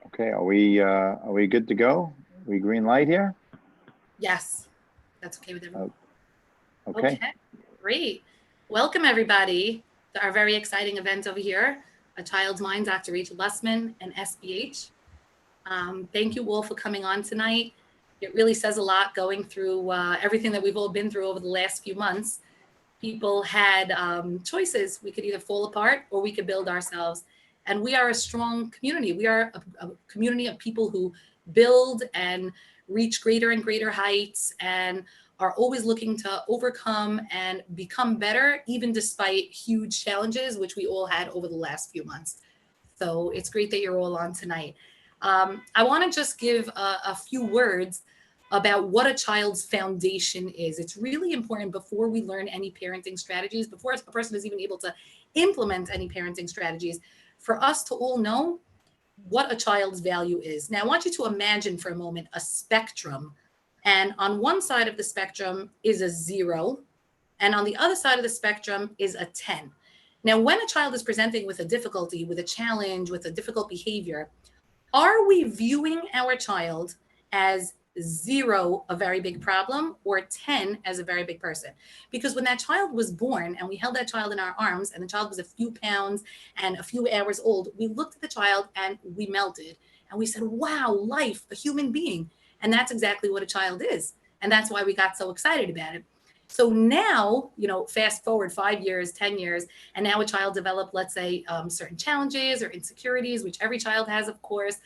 Okay, are we good to go? We green light here? Yes, that's okay with everyone. Oh, okay. Okay, great. Welcome, everybody, to our very exciting event over here, A Child's Mind, Dr. Rachel Lessman and SBH. Thank you all for coming on tonight. It really says a lot going through everything that we've all been through over the last few months. People had choices. We could either fall apart or we could build ourselves. And we are a strong community. We are a community of people who build and reach greater and greater heights and are always looking to overcome and become better, even despite huge challenges, which we all had over the last few months. So it's great that you're all on tonight. I want to just give a few words about what a child's foundation is. It's really important before we learn any parenting strategies, before a person is even able to implement any parenting strategies, for us to all know what a child's value is. Now, I want you to imagine for a moment a spectrum. And on one side of the spectrum is a 0, and on the other side of the spectrum is a 10. Now, when a child is presenting with a difficulty, with a challenge, with a difficult behavior, are we viewing our child as 0, a very big problem, or 10 as a very big person? Because when that child was born and we held that child in our arms and the child was a few pounds and a few hours old, we looked at the child and we melted and we said, wow, life, a human being. And that's exactly what a child is. And that's why we got so excited about it. So now, fast forward 5 years, 10 years, and now a child developed, let's say, certain challenges or insecurities, which every child has, of course.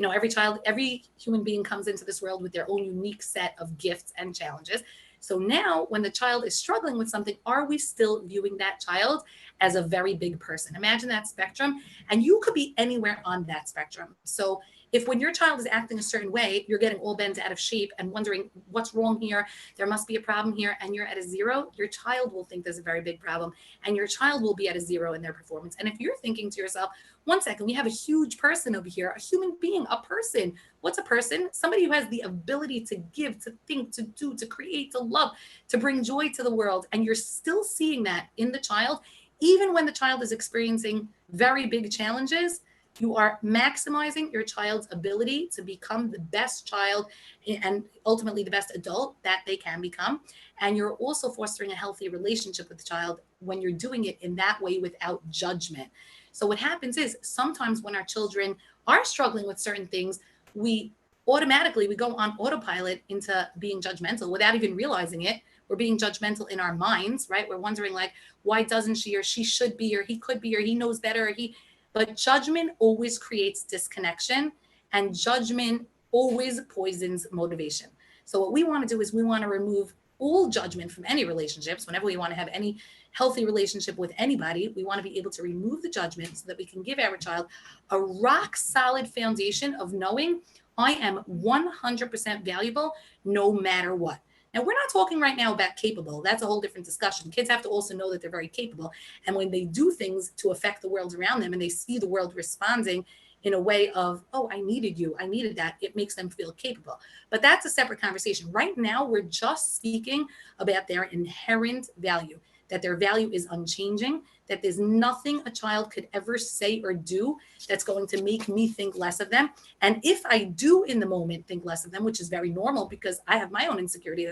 Every human being comes into this world with their own unique set of gifts and challenges. So now, when the child is struggling with something, are we still viewing that child as a very big person? Imagine that spectrum, and you could be anywhere on that spectrum. So if when your child is acting a certain way, you're getting all bent out of shape and wondering what's wrong here, there must be a problem here, and you're at a 0, your child will think there's a very big problem, and your child will be at a 0 in their performance. And if you're thinking to yourself, one second, we have a huge person over here, a human being, a person. What's a person? Somebody who has the ability to give, to think, to do, to create, to love, to bring joy to the world. And you're still seeing that in the child, even when the child is experiencing very big challenges. You are maximizing your child's ability to become the best child and ultimately the best adult that they can become. And you're also fostering a healthy relationship with the child when you're doing it in that way without judgment. So what happens is sometimes when our children are struggling with certain things, we we go on autopilot into being judgmental without even realizing it. We're being judgmental in our minds, right? We're wondering like, why doesn't she, or she should be, or he could be, or he knows better, or he. But judgment always creates disconnection, and judgment always poisons motivation. So what we want to do is we want to remove all judgment from any relationships. Whenever we want to have any healthy relationship with anybody, we want to be able to remove the judgment so that we can give our child a rock solid foundation of knowing I am 100% valuable no matter what. Now, we're not talking right now about capable. That's a whole different discussion. Kids have to also know that they're very capable. And when they do things to affect the world around them and they see the world responding in a way of, oh, I needed you, I needed that, it makes them feel capable. But that's a separate conversation. Right now, we're just speaking about their inherent value, that their value is unchanging, that there's nothing a child could ever say or do that's going to make me think less of them. And if I do in the moment think less of them, which is very normal because I have my own insecurity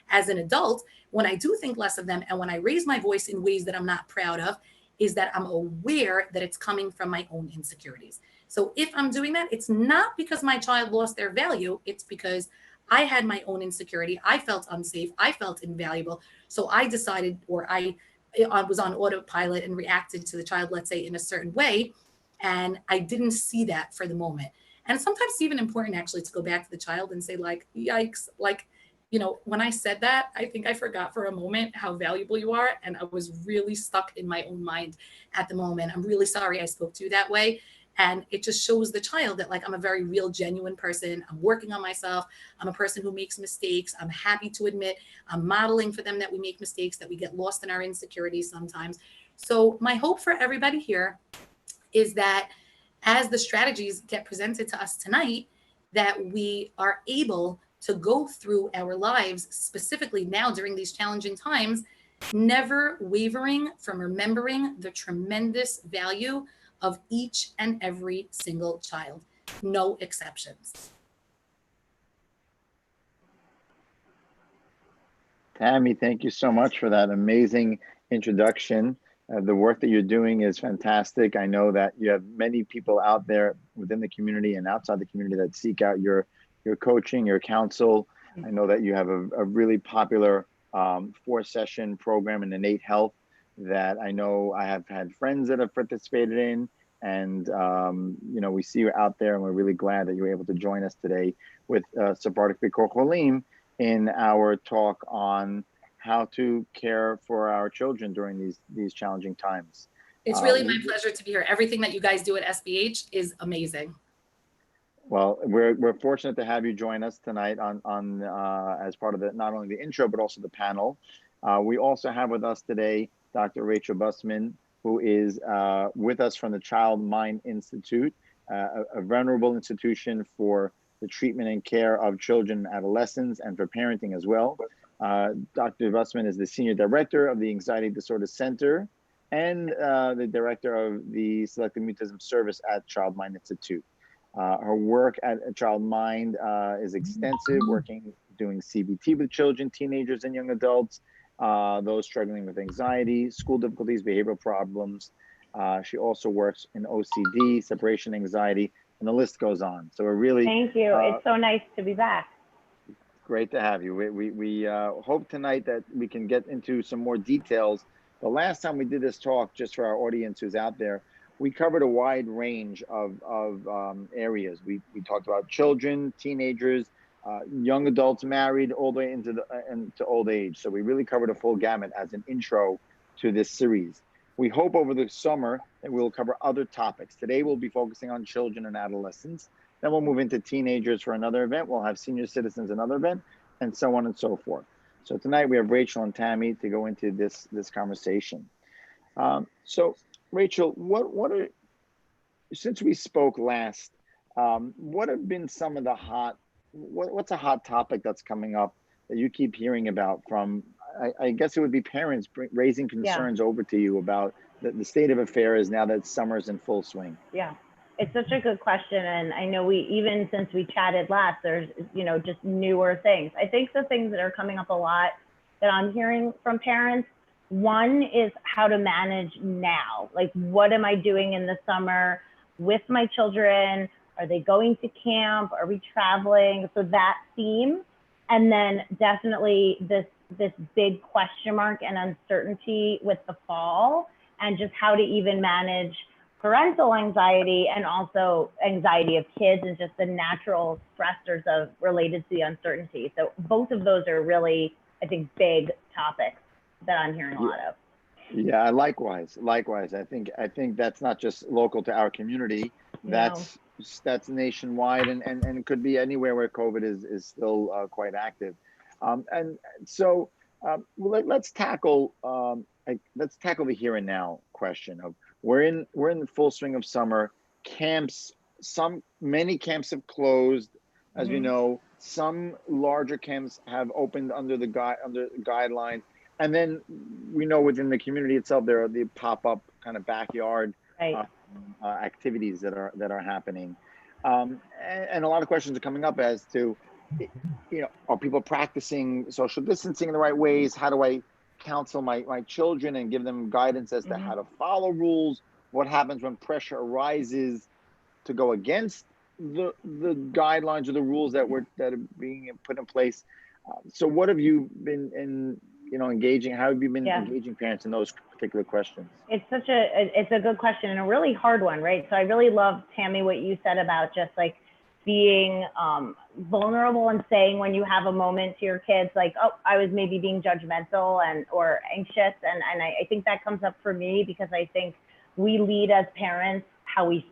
as an adult, when I do think less of them and when I raise my voice in ways that I'm not proud of, is that I'm aware that it's coming from my own insecurities. So if I'm doing that, it's not because my child lost their value, it's because I had my own insecurity. I felt unsafe. I felt invaluable. So I decided, or I was on autopilot and reacted to the child, let's say, in a certain way. And I didn't see that for the moment. And sometimes it's even important actually to go back to the child and say, like, yikes, like, when I said that, I think I forgot for a moment how valuable you are. And I was really stuck in my own mind at the moment. I'm really sorry I spoke to you that way. And it just shows the child that, like, I'm a very real, genuine person. I'm working on myself. I'm a person who makes mistakes. I'm happy to admit I'm modeling for them that we make mistakes, that we get lost in our insecurities sometimes. So my hope for everybody here is that as the strategies get presented to us tonight, that we are able to go through our lives, specifically now during these challenging times, never wavering from remembering the tremendous value of each and every single child. no exceptions. Tammy, thank you so much for that amazing introduction. The work that you're doing is fantastic. I know that you have many people out there within the community and outside the community that seek out your coaching, your counsel. I know that you have a really popular 4-session program in innate health that I know I have had friends that have participated in. And, you know, we see you out there, and we're really glad that you were able to join us today with Sephardic Bikor Cholim in our talk on how to care for our children during these challenging times. It's really my pleasure to be here. Everything that you guys do at SBH is amazing. Well, we're fortunate to have you join us tonight on as part of not only the intro but also the panel. We also have with us today Dr. Rachel Busman, who is with us from the Child Mind Institute, a venerable institution for the treatment and care of children and adolescents, and for parenting as well. Dr. Busman is the Senior Director of the Anxiety Disorder Center and the Director of the Selective Mutism Service at Child Mind Institute. Her work at Child Mind is extensive, doing CBT with children, teenagers, and young adults, those struggling with anxiety, school difficulties, behavioral problems. She also works in OCD, separation anxiety, and the list goes on. So we're really— Thank you. It's so nice to be back. Great to have you. We hope tonight that we can get into some more details. The last time we did this talk, just for our audience who's out there, we covered a wide range of areas. We talked about children, teenagers, young adults, married, all the way into old age. So we really covered a full gamut as an intro to this series. We hope over the summer that we'll cover other topics. Today we'll be focusing on children and adolescents. Then we'll move into teenagers for another event. We'll have senior citizens another event, and so on and so forth. So tonight we have Rachel and Tammy to go into this conversation. So Rachel, since we spoke last, what have been some of the what's a hot topic that's coming up that you keep hearing about from, I guess it would be parents raising concerns over to you about the state of affairs now that summer's in full swing? Yeah, it's such a good question. And I know even since we chatted last, there's, just newer things. I think the things that are coming up a lot that I'm hearing from parents, one is how to manage now. Like, what am I doing in the summer with my children? Are they going to camp? Are we traveling? So that theme. And then definitely this big question mark and uncertainty with the fall, and just how to even manage parental anxiety and also anxiety of kids and just the natural stressors related to the uncertainty. So both of those are really, I think, big topics that I'm hearing a lot of. Yeah, likewise. I think that's not just local to our community. That's nationwide, and it could be anywhere where COVID is still quite active. And so let's tackle the here and now question of we're in the full swing of summer. Camps, many camps have closed, as we know. Some larger camps have opened under guidelines. And then we know within the community itself, there are the pop-up kind of backyard activities that are happening. And a lot of questions are coming up as to, are people practicing social distancing in the right ways? How do I counsel my children and give them guidance as to how to follow rules? What happens when pressure arises to go against the guidelines or the rules that are being put in place? So what have you been engaging? How have you been engaging parents in those particular questions? It's a good question and a really hard one, right? So I really love, Tammy, what you said about just like being vulnerable and saying when you have a moment to your kids, like, oh, I was maybe being judgmental or anxious. And I think that comes up for me because I think we lead as parents how we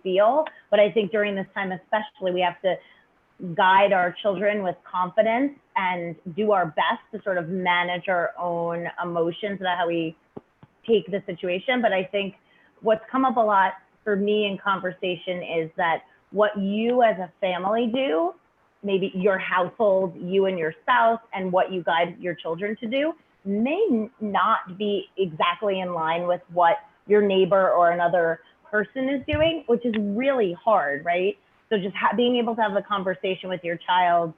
feel. But I think during this time especially, we have to guide our children with confidence and do our best to sort of manage our own emotions about how we take the situation. But I think what's come up a lot for me in conversation is that what you as a family do, maybe your household, you and your spouse, and what you guide your children to do may not be exactly in line with what your neighbor or another person is doing, which is really hard, right? So just being able to have a conversation with your child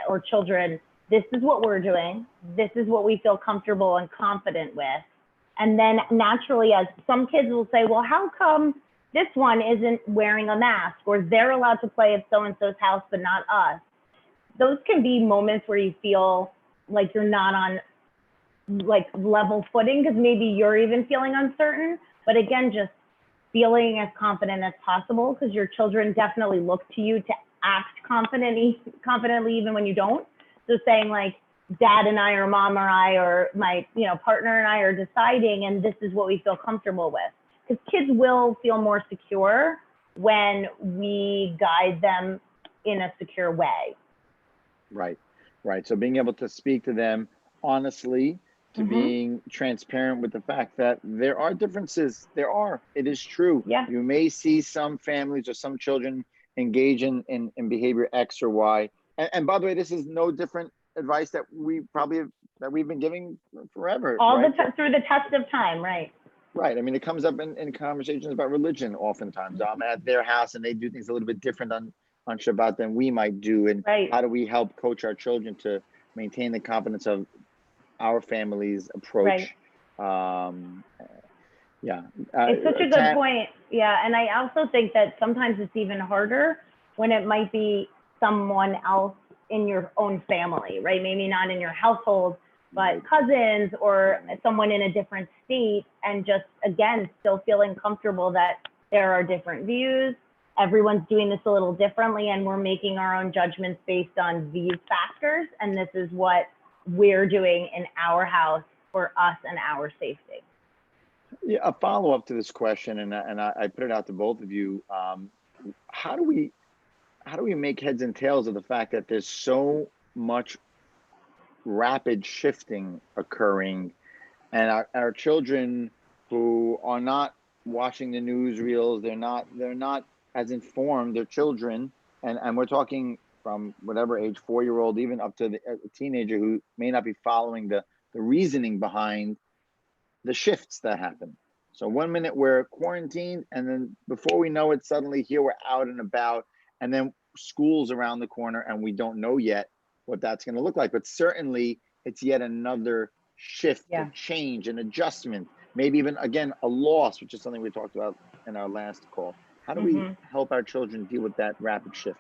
or children, this is what we're doing. This is what we feel comfortable and confident with. And then naturally, as some kids will say, well, how come this one isn't wearing a mask, or they're allowed to play at so-and-so's house, but not us? Those can be moments where you feel like you're not on like level footing, because maybe you're even feeling uncertain. But again, just feeling as confident as possible, because your children definitely look to you to act confidently even when you don't. So saying like, dad and I, or mom or I, or my partner and I are deciding, and this is what we feel comfortable with. Because kids will feel more secure when we guide them in a secure way. Right. So being able to speak to them honestly, to being transparent with the fact that there are differences. It is true. Yeah. You may see some families or some children engage in behavior X or Y. And by the way, this is no different advice that we've been giving forever. All right? through the test of time, right? Right. I mean, it comes up in conversations about religion oftentimes. I'm at their house and they do things a little bit different on Shabbat than we might do. And how do we help coach our children to maintain the confidence of our family's approach? Right. Yeah. It's such a good point. Yeah. And I also think that sometimes it's even harder when it might be someone else in your own family, right? Maybe not in your household, but cousins or someone in a different state, and just, again, still feeling comfortable that there are different views. Everyone's doing this a little differently, and we're making our own judgments based on these factors. And this is what we're doing in our house for us and our safety. Yeah, a follow-up to this question, and I put it out to both of you. How do we make heads and tails of the fact that there's so much rapid shifting occurring, and our children who are not watching the newsreels, they're not as informed, they're children, and we're talking from whatever age, 4-year-old, even up to a teenager who may not be following the reasoning behind the shifts that happen. So 1 minute we're quarantined, and then before we know it, suddenly here we're out and about, and then school's around the corner, and we don't know yet what that's going to look like. But certainly it's yet another shift, a change, an adjustment, maybe even, again, a loss, which is something we talked about in our last call. How do we help our children deal with that rapid shift?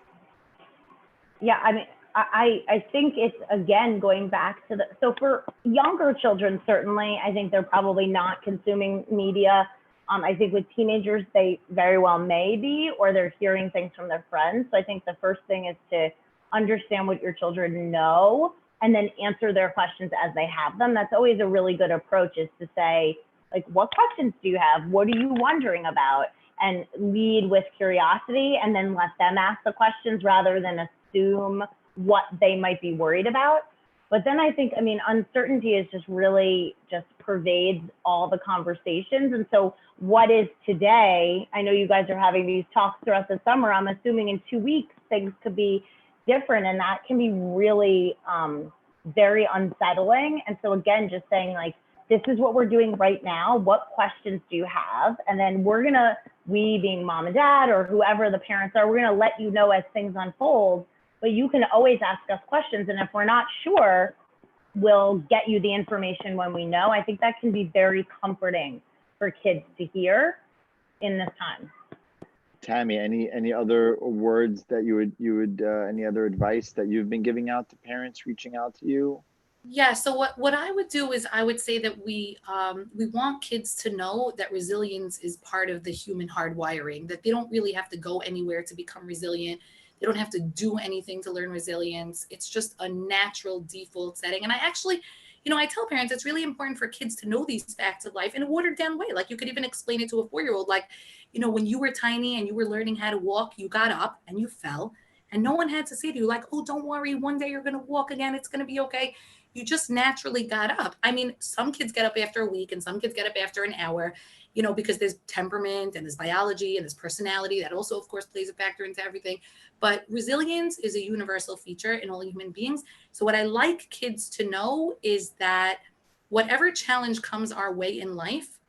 Yeah, I mean, I think it's, again, going back to so for younger children, certainly, I think they're probably not consuming media. I think with teenagers, they very well may be, or they're hearing things from their friends. So I think the first thing is to understand what your children know, and then answer their questions as they have them. That's always a really good approach, is to say, like, what questions do you have? What are you wondering about? And lead with curiosity, and then let them ask the questions rather than assume what they might be worried about. But then I think, I mean, uncertainty is just really just pervades all the conversations. And so what is today, I know you guys are having these talks throughout the summer. I'm assuming in 2 weeks, things could be different, and that can be really very unsettling. And so again, just saying, like, this is what we're doing right now. What questions do you have? And then we being mom and dad, or whoever the parents are, we're gonna let you know as things unfold, but you can always ask us questions. And if we're not sure, we'll get you the information when we know. I think that can be very comforting for kids to hear in this time. Tammy, any other words that you would any other advice that you've been giving out to parents reaching out to you? Yeah, so what I would do is I would say that we want kids to know that resilience is part of the human hardwiring, that they don't really have to go anywhere to become resilient. They don't have to do anything to learn resilience. It's just a natural default setting. And I actually, I tell parents it's really important for kids to know these facts of life in a watered down way. Like, you could even explain it to a 4-year-old, like, when you were tiny and you were learning how to walk, you got up and you fell, and no one had to say to you, like, oh, don't worry, one day you're going to walk again, it's going to be okay. You just naturally got up. I mean, some kids get up after a week and some kids get up after an hour, because there's temperament and there's biology and there's personality that also, of course, plays a factor into everything. But resilience is a universal feature in all human beings. So what I like kids to know is that whatever challenge comes our way in life,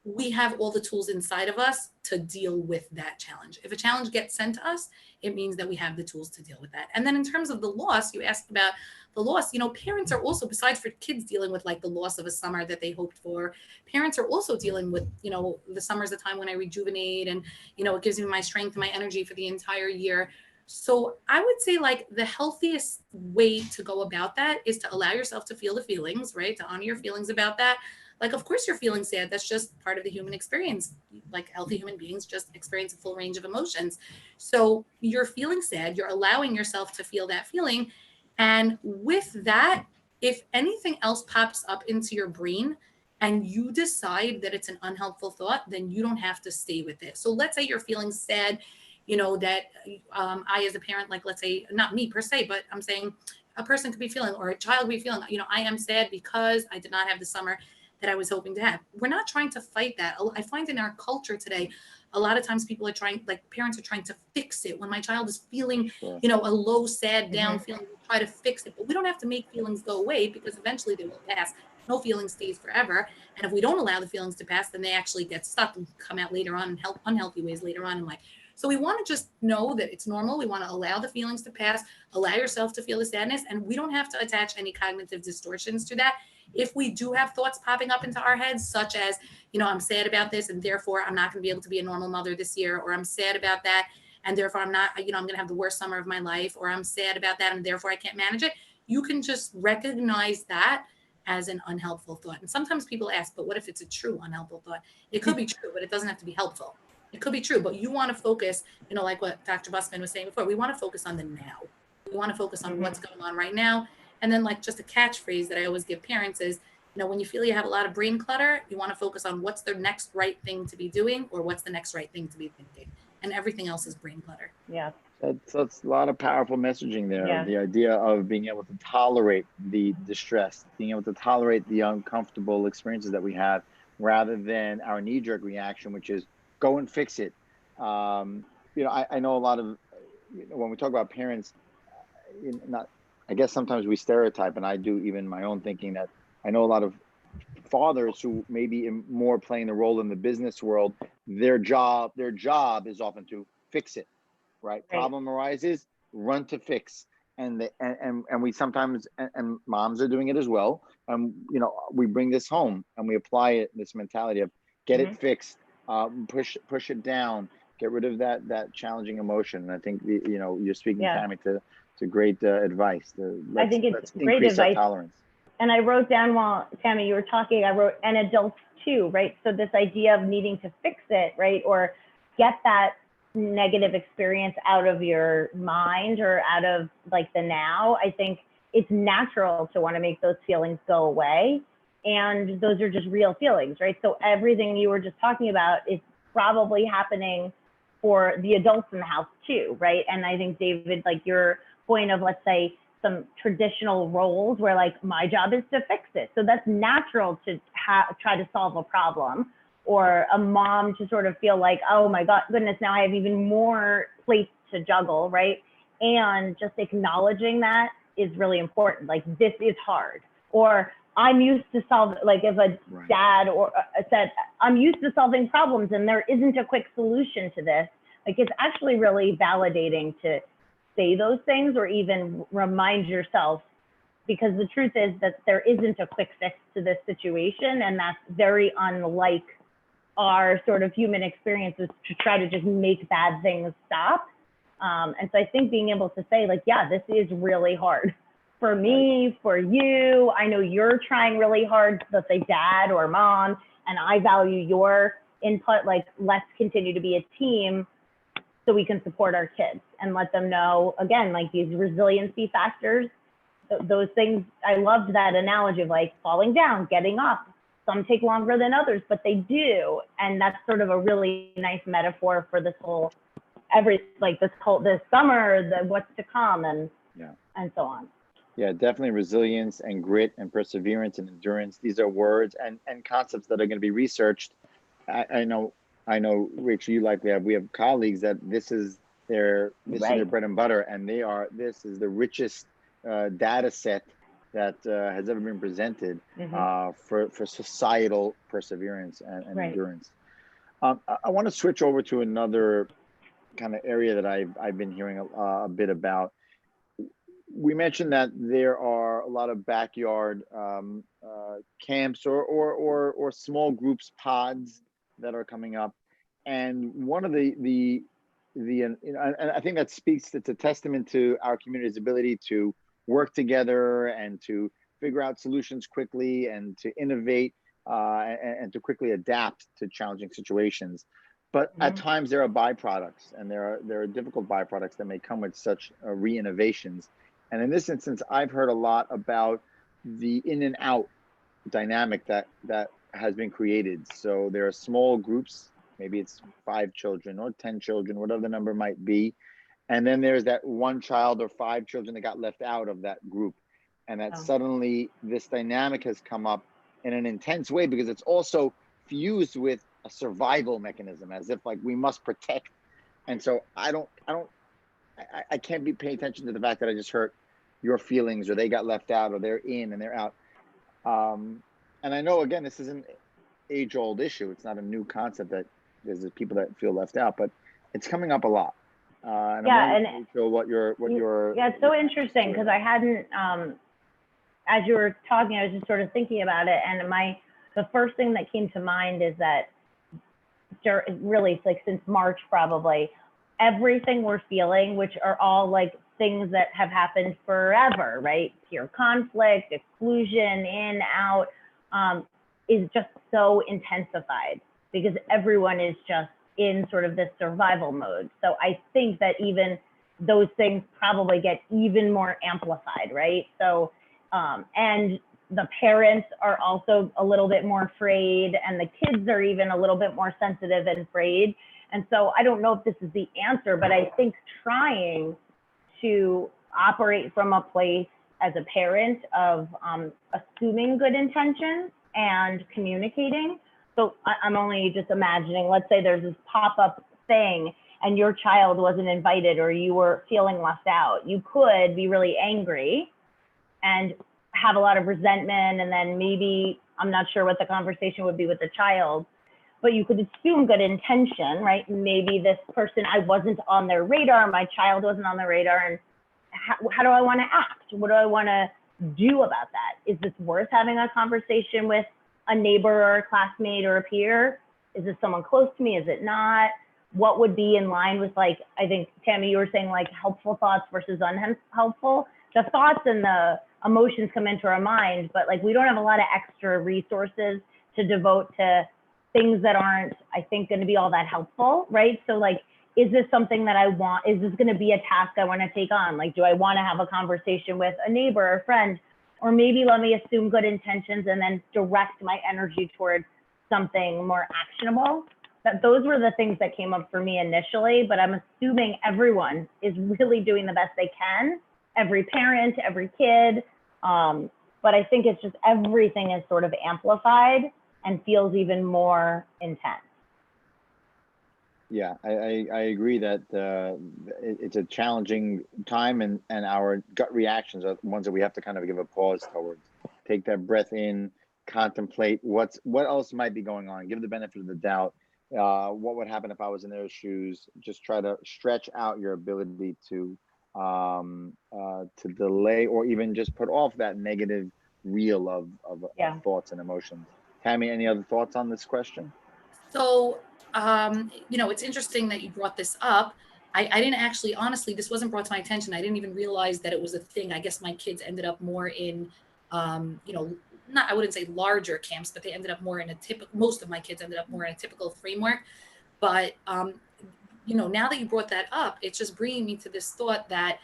we have all the tools inside of us to deal with that challenge. If a challenge gets sent to us, it means that we have the tools to deal with that. And then in terms of the loss, you asked about the loss, parents are also, besides for kids dealing with like the loss of a summer that they hoped for, parents are also dealing with, the summer's the time when I rejuvenate and, it gives me my strength and my energy for the entire year. So I would say like the healthiest way to go about that is to allow yourself to feel the feelings, right? To honor your feelings about that. Like, of course you're feeling sad. That's just part of the human experience. Like healthy human beings just experience a full range of emotions. So you're feeling sad, you're allowing yourself to feel that feeling. And with that, if anything else pops up into your brain and you decide that it's an unhelpful thought, then you don't have to stay with it. So let's say you're feeling sad, that I, as a parent, like, let's say, not me per se, but I'm saying a person could be feeling, or a child would be feeling, I am sad because I did not have the summer that I was hoping to have. We're not trying to fight that. I find in our culture today, a lot of times people are trying, like parents are trying to fix it. When my child is feeling, Sure. a low, sad, down feeling, we try to fix it. But we don't have to make feelings go away, because eventually they will pass. No feeling stays forever. And if we don't allow the feelings to pass, then they actually get stuck and come out later on in unhealthy ways later on in life. So we want to just know that it's normal. We want to allow the feelings to pass, allow yourself to feel the sadness, and we don't have to attach any cognitive distortions to that. If we do have thoughts popping up into our heads, such as, I'm sad about this and therefore I'm not going to be able to be a normal mother this year, or I'm sad about that and therefore I'm not, I'm going to have the worst summer of my life, or I'm sad about that and therefore I can't manage it, you can just recognize that as an unhelpful thought. And sometimes people ask, but what if it's a true unhelpful thought? It could be true, but it doesn't have to be helpful. It could be true, but you want to focus, like what Dr. Busman was saying before, we want to focus on the now. We want to focus on what's going on right now. And then, like, just a catchphrase that I always give parents is, when you feel you have a lot of brain clutter, you want to focus on what's the next right thing to be doing, or what's the next right thing to be thinking. And everything else is brain clutter. Yeah. That's a lot of powerful messaging there. Yeah. The idea of being able to tolerate the distress, being able to tolerate the uncomfortable experiences that we have, rather than our knee-jerk reaction, which is go and fix it. I know a lot of, when we talk about parents, I guess sometimes we stereotype, and I do even my own thinking, that I know a lot of fathers who may be more playing the role in the business world. Their job is often to fix it, right? Problem arises, run to fix. And we sometimes, and moms are doing it as well. We bring this home and we apply it, this mentality of get it fixed, push it down, get rid of that challenging emotion. And I think you're speaking, Tammy, to great advice. I think it's great increase advice. Our tolerance. And I wrote down, while Tammy, you were talking, I wrote, and adults too, right? So this idea of needing to fix it, right? Or get that negative experience out of your mind or out of like the now. I think it's natural to want to make those feelings go away. And those are just real feelings, right? So everything you were just talking about is probably happening for the adults in the house too, right? And I think, David, like your point of, let's say, some traditional roles where like my job is to fix it. So that's natural to try to solve a problem, or a mom to sort of feel like, oh my goodness, now I have even more plates to juggle, right? And just acknowledging that is really important. Like, this is hard, or I'm used to solve, like if a dad or said, I'm used to solving problems and there isn't a quick solution to this. Like, it's actually really validating to say those things, or even remind yourself, because the truth is that there isn't a quick fix to this situation. And that's very unlike our sort of human experiences to try to just make bad things stop. And so I think being able to say, like, yeah, this is really hard for me, for you. I know you're trying really hard, let's say dad or mom, and I value your input. Like, let's continue to be a team so we can support our kids and let them know, again, like these resiliency factors, those things. I loved that analogy of like falling down, getting up. Some take longer than others, but they do. And that's sort of a really nice metaphor for this whole, this summer, the what's to come, and so on. Yeah, definitely resilience and grit and perseverance and endurance. These are words and concepts that are going to be researched. I know, Rachel, you likely have. We have colleagues that this is their bread and butter, and this is the richest data set that has ever been presented for societal perseverance and endurance. I want to switch over to another kind of area that I've been hearing a bit about. We mentioned that there are a lot of backyard camps or small groups, pods that are coming up, and one of and I think that speaks. It's a testament to our community's ability to work together and to figure out solutions quickly and to innovate and to quickly adapt to challenging situations. But at times there are byproducts, and there are difficult byproducts that may come with such re-innovations. And in this instance, I've heard a lot about the in and out dynamic that has been created. So there are small groups, maybe it's 5 children or 10 children, whatever the number might be. And then there's that one child or 5 children that got left out of that group. And that suddenly this dynamic has come up in an intense way because it's also fused with a survival mechanism, as if like we must protect. And so I can't be paying attention to the fact that I just hurt your feelings, or they got left out, or they're in and they're out. And I know, again, this is an age-old issue. It's not a new concept that there's people that feel left out, but it's coming up a lot. And I'm wondering, what your yeah, it's so interesting because I hadn't, as you were talking, I was just sort of thinking about it, and the first thing that came to mind is that really, it's like since March probably, everything we're feeling, which are all like things that have happened forever, right? Peer conflict, exclusion, in, out, is just so intensified because everyone is just in sort of this survival mode. So I think that even those things probably get even more amplified, right? So, and the parents are also a little bit more afraid, and the kids are even a little bit more sensitive and afraid. And so I don't know if this is the answer, but I think trying to operate from a place as a parent of assuming good intentions and communicating. So I'm only just imagining, let's say there's this pop-up thing and your child wasn't invited or you were feeling left out. You could be really angry and have a lot of resentment, and then maybe, I'm not sure what the conversation would be with the child, but you could assume good intention, right? Maybe this person, I wasn't on their radar, my child wasn't on their radar, and how do I want to act? What do I want to do about that? Is this worth having a conversation with a neighbor or a classmate or a peer? Is this someone close to me? Is it not? What would be in line with, like, I think, Tammy, you were saying like helpful thoughts versus unhelpful. The thoughts and the emotions come into our mind, but like we don't have a lot of extra resources to devote to things that aren't, I think, going to be all that helpful, right? So like, is this something that I want? Is this going to be a task I want to take on? Like, do I want to have a conversation with a neighbor or friend? Or maybe let me assume good intentions and then direct my energy towards something more actionable. That those were the things that came up for me initially, but I'm assuming everyone is really doing the best they can. Every parent, every kid. But I think it's just everything is sort of amplified and feels even more intense. Yeah, I agree that it's a challenging time, and our gut reactions are ones that we have to kind of give a pause towards. Take that breath in, contemplate what else might be going on, give the benefit of the doubt. What would happen if I was in their shoes? Just try to stretch out your ability to delay or even just put off that negative reel of thoughts and emotions. Tammy, any other thoughts on this question? So, it's interesting that you brought this up. I didn't actually, honestly, this wasn't brought to my attention. I didn't even realize that it was a thing. I guess my kids ended up more in, not, I wouldn't say larger camps, but they ended up more in most of my kids ended up more in a typical framework. But, now that you brought that up, it's just bringing me to this thought that,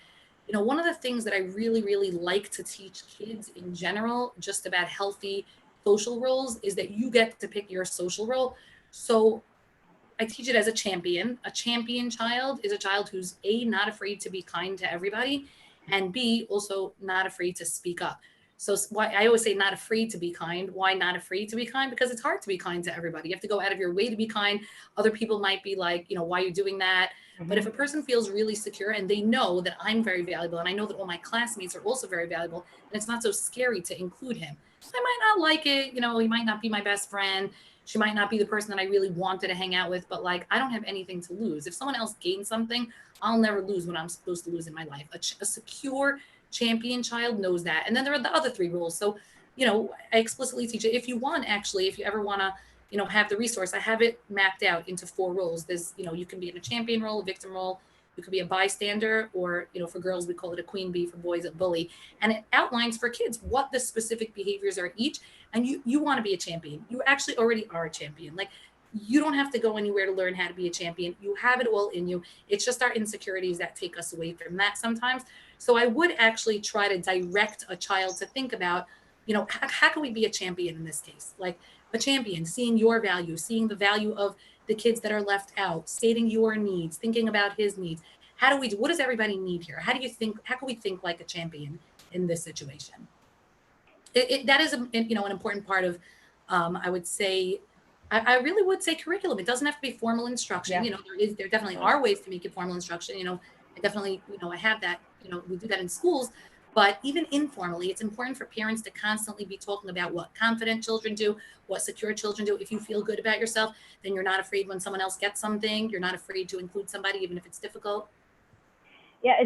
one of the things that I really, really like to teach kids in general, just about healthy social roles, is that you get to pick your social role. So I teach it as a champion. A champion child is a child who's A, not afraid to be kind to everybody, and B, also not afraid to speak up. So why I always say not afraid to be kind. Why not afraid to be kind? Because it's hard to be kind to everybody. You have to go out of your way to be kind. Other people might be like, why are you doing that? Mm-hmm. But if a person feels really secure and they know that I'm very valuable, and I know that all my classmates are also very valuable, and it's not so scary to include him. I might not like it, he might not be my best friend. She might not be the person that I really wanted to hang out with, but like, I don't have anything to lose. If someone else gains something, I'll never lose what I'm supposed to lose in my life. A secure champion child knows that. And then there are the other three rules. So, I explicitly teach it. If you want, actually, if you ever want to, have the resource, I have it mapped out into 4 roles. There's, you can be in a champion role, a victim role, you could be a bystander, or, for girls, we call it a queen bee, for boys, a bully. And it outlines for kids what the specific behaviors are each. And you want to be a champion. You actually already are a champion. Like, you don't have to go anywhere to learn how to be a champion. You have it all in you. It's just our insecurities that take us away from that sometimes. So I would actually try to direct a child to think about, how can we be a champion in this case? Like, a champion, seeing your value, seeing the value of the kids that are left out, stating your needs, thinking about his needs. What does everybody need here? How can we think like a champion in this situation? That is an important part of, I would say, I really would say curriculum. It doesn't have to be formal instruction. Yeah. There definitely are ways to make it formal instruction. I definitely, I have that, we do that in schools, but even informally, it's important for parents to constantly be talking about what confident children do, what secure children do. If you feel good about yourself, then you're not afraid when someone else gets something. You're not afraid to include somebody, even if it's difficult. Yeah,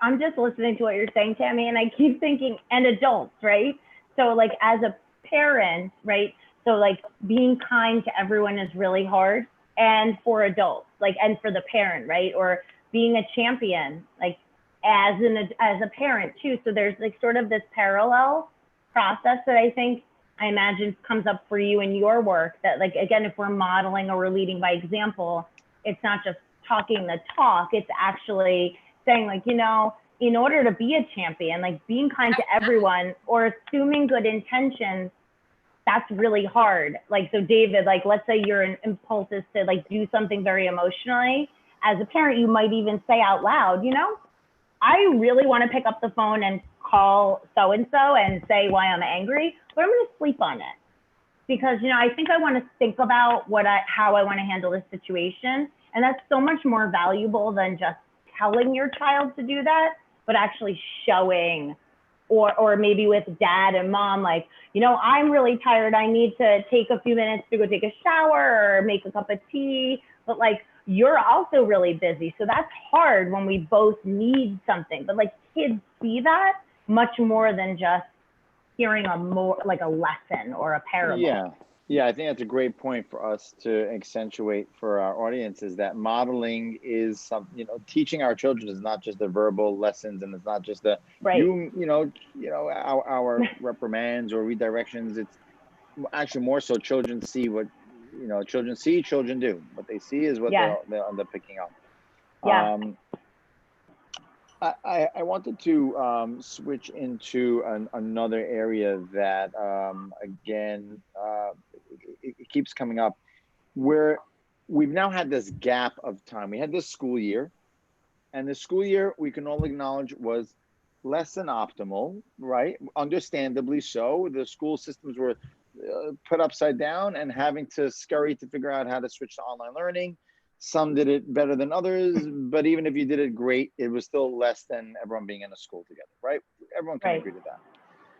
I'm just listening to what you're saying, Tammy, and I keep thinking, and adults, right? So like as a parent, right? So like being kind to everyone is really hard, and for adults, like, and for the parent, right? Or being a champion, like as a parent too. So there's like sort of this parallel process that I imagine comes up for you in your work, that like, again, if we're modeling or we're leading by example, it's not just talking the talk, it's actually saying like, in order to be a champion, like being kind to everyone or assuming good intentions, that's really hard. Like, so David, like, let's say your impulse is to like do something very emotionally. As a parent, you might even say out loud, I really want to pick up the phone and call so-and-so and say why I'm angry, but I'm going to sleep on it because, I think I want to think about how I want to handle this situation. And that's so much more valuable than just telling your child to do that, but actually showing, or maybe with dad and mom, like, I'm really tired. I need to take a few minutes to go take a shower or make a cup of tea, but like, you're also really busy. So that's hard when we both need something, but like kids see that much more than just hearing a lesson or a parable. Yeah, I think that's a great point for us to accentuate for our audience, is that modeling is something, teaching our children is not just the verbal lessons, and it's not just the, right. Our reprimands or redirections. It's actually more so children see what, children see, children do. What they see is what they'll end up picking up. Yeah. I wanted to switch into another area that, again, it keeps coming up, where we've now had this gap of time. We had this school year, and the school year, we can all acknowledge, was less than optimal, right? Understandably so. The school systems were put upside down and having to scurry to figure out how to switch to online learning. Some did it better than others, but even if you did it great, it was still less than everyone being in a school together, right? Everyone can agree to that.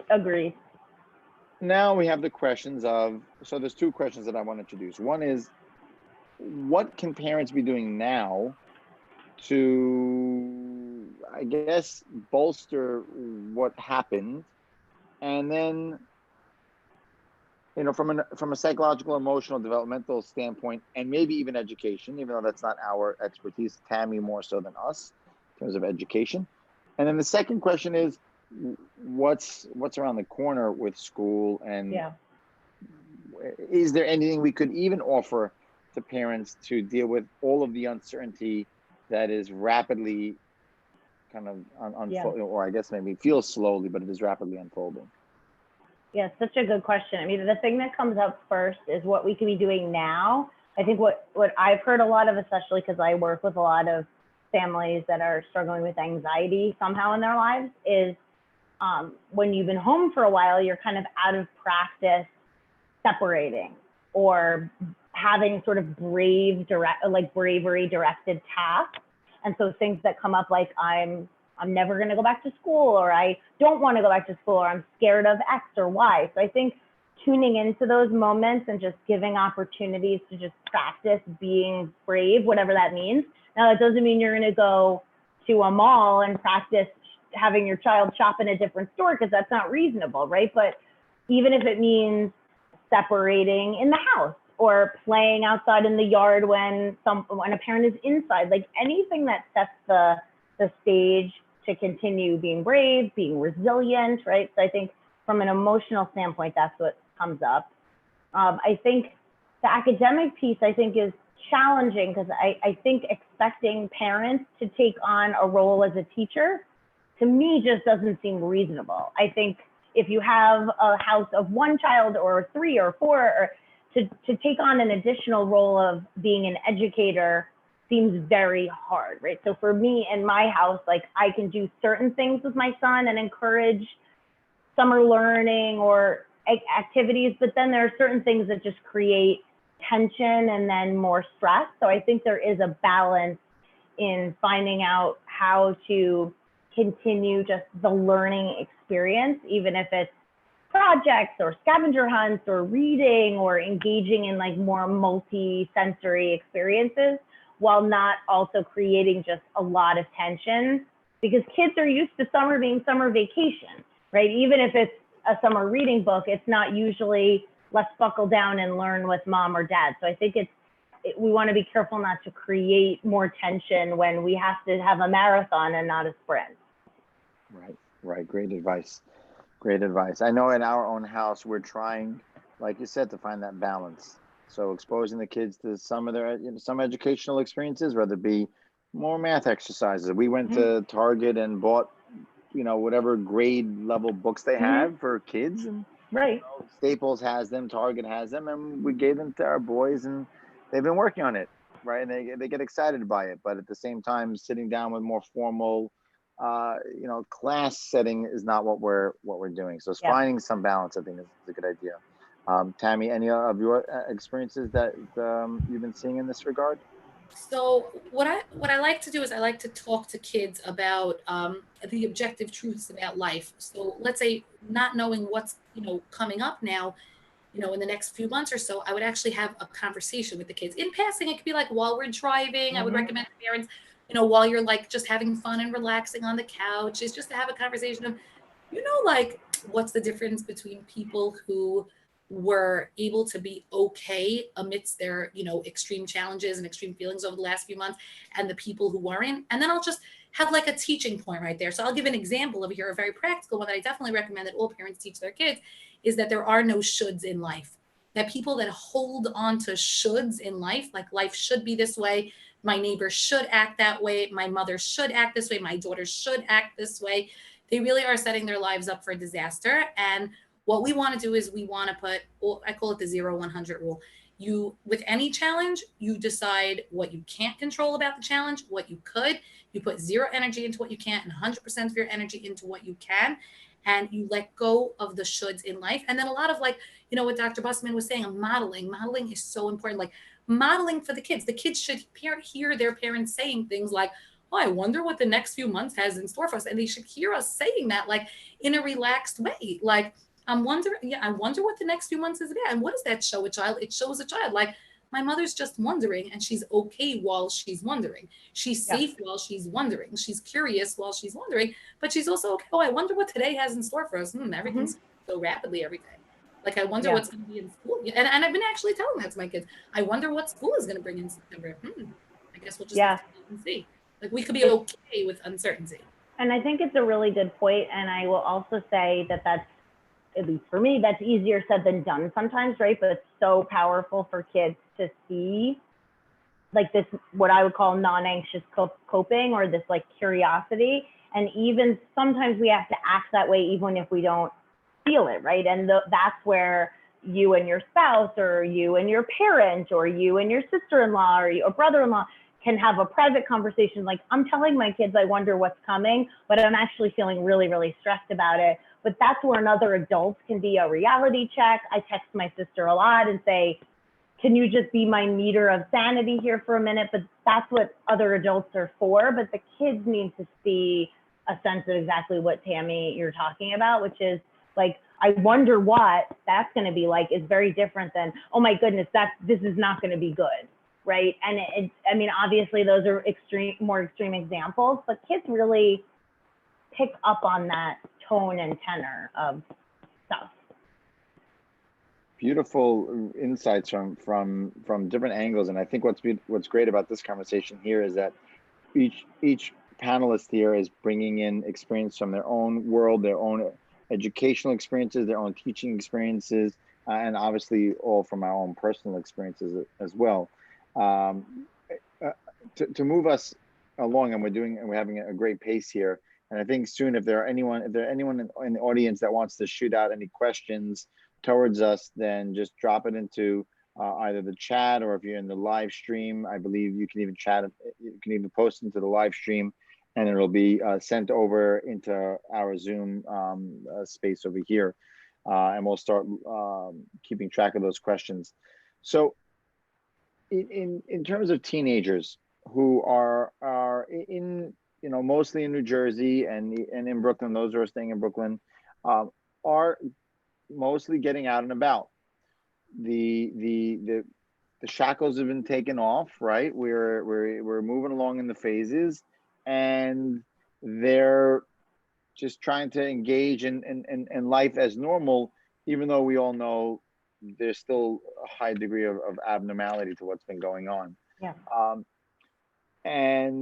Agreed. Now we have the questions of, so there's 2 questions that I want to introduce. One is, what can parents be doing now to, I guess, bolster what happened? And then, from a psychological, emotional, developmental standpoint, and maybe even education, even though that's not our expertise, Tammy more so than us in terms of education. And then the second question is, what's around the corner with school, and is there anything we could even offer to parents to deal with all of the uncertainty that is rapidly kind of unfolding, or I guess maybe feels slowly, but it is rapidly unfolding? Yeah, such a good question. I mean, the thing that comes up first is what we can be doing now. I think what I've heard a lot of, especially because I work with a lot of families that are struggling with anxiety somehow in their lives, is when you've been home for a while, you're kind of out of practice separating or having sort of bravery directed tasks. And so things that come up like, I'm never going to go back to school, or I don't want to go back to school, or I'm scared of X or Y. So I think tuning into those moments and just giving opportunities to just practice being brave, whatever that means. Now, that doesn't mean you're going to go to a mall and practice having your child shop in a different store, because that's not reasonable, right? But even if it means separating in the house or playing outside in the yard when a parent is inside, like anything that sets the stage to continue being brave, being resilient, right? So I think from an emotional standpoint, that's what comes up. I think the academic piece, I think, is challenging, because I think expecting parents to take on a role as a teacher, to me, just doesn't seem reasonable. I think if you have a house of one child or 3 or 4, or to take on an additional role of being an educator seems very hard, right? So for me in my house, like I can do certain things with my son and encourage summer learning or activities, but then there are certain things that just create tension and then more stress. So I think there is a balance in finding out how to continue just the learning experience, even if it's projects or scavenger hunts or reading or engaging in like more multi-sensory experiences, while not also creating just a lot of tension, because kids are used to summer being summer vacation, right? Even if it's a summer reading book, it's not usually let's buckle down and learn with mom or dad. So I think we want to be careful not to create more tension when we have to have a marathon and not a sprint. Right. Great advice. I know in our own house, we're trying, like you said, to find that balance. So exposing the kids to some of their, some educational experiences, whether it be more math exercises. We went to Target and bought, whatever grade level books they have for kids. And right. Staples has them, Target has them, and we gave them to our boys, and they've been working on it, right? And they get excited by it, but at the same time, sitting down with more formal, class setting is not what we're doing. So it's finding some balance, I think, is a good idea. Tammy, any of your experiences that you've been seeing in this regard? So what I like to do is I like to talk to kids about the objective truths about life. So let's say not knowing what's coming up now, in the next few months or so, I would actually have a conversation with the kids in passing. It could be like while we're driving. I would recommend to parents, while you're like just having fun and relaxing on the couch, is just to have a conversation of, like what's the difference between people who were able to be okay amidst their, extreme challenges and extreme feelings over the last few months, and the people who weren't. And then I'll just have like a teaching point right there. So I'll give an example of here, a very practical one that I definitely recommend that all parents teach their kids, is that there are no shoulds in life. That people that hold on to shoulds in life, like life should be this way, my neighbor should act that way, my mother should act this way, my daughter should act this way, they really are setting their lives up for disaster. And what we want to do is we want to put, I call it the 0-100 rule. With any challenge, you decide what you can't control about the challenge, what you could. You put 0 energy into what you can't and 100% of your energy into what you can. And you let go of the shoulds in life. And then a lot of what Dr. Busman was saying, modeling is so important. Like modeling for the kids. The kids should hear their parents saying things like, oh, I wonder what the next few months has in store for us. And they should hear us saying that like in a relaxed way. Like, I wonder what the next few months is about. And what does that show a child? It shows a child like, my mother's just wondering, and she's okay while she's wondering. She's safe while she's wondering. She's curious while she's wondering, but she's also okay. Oh, I wonder what today has in store for us. Everything's so rapidly every day. Like, I wonder what's going to be in school. And I've been actually telling that to my kids. I wonder what school is going to bring in September. I guess we'll just have to wait and see. Like, we could be okay with uncertainty. And I think it's a really good point. And I will also say that that's, at least for me, that's easier said than done sometimes, right? But it's so powerful for kids to see like this, what I would call non-anxious coping, or this like curiosity. And even sometimes we have to act that way, even if we don't feel it, right? And that's where you and your spouse, or you and your parent, or you and your sister-in-law, or your brother-in-law can have a private conversation. Like, I'm telling my kids, I wonder what's coming, but I'm actually feeling really, really stressed about it. But that's where another adult can be a reality check. I text my sister a lot and say, can you just be my meter of sanity here for a minute? But that's what other adults are for. But the kids need to see a sense of exactly what, Tammy, you're talking about, which is like, I wonder what that's going to be like is very different than, oh my goodness, this is not going to be good, right? And I mean, obviously those are more extreme examples, but kids really pick up on that tone and tenor of stuff. Beautiful insights from different angles, and I think what's great about this conversation here is that each panelist here is bringing in experience from their own world, their own educational experiences, their own teaching experiences, and obviously all from our own personal experiences as well. To move us along, and we're having a great pace here. And I think soon, if there anyone in the audience that wants to shoot out any questions towards us, then just drop it into either the chat, or if you're in the live stream, I believe you can even post into the live stream, and it'll be sent over into our Zoom space over here, and we'll start keeping track of those questions. So, in terms of teenagers who are in, mostly in New Jersey and in Brooklyn, those who are staying in Brooklyn, are mostly getting out and about. The shackles have been taken off, right? We're moving along in the phases, and they're just trying to engage in life as normal, even though we all know there's still a high degree of abnormality to what's been going on. Yeah. I'm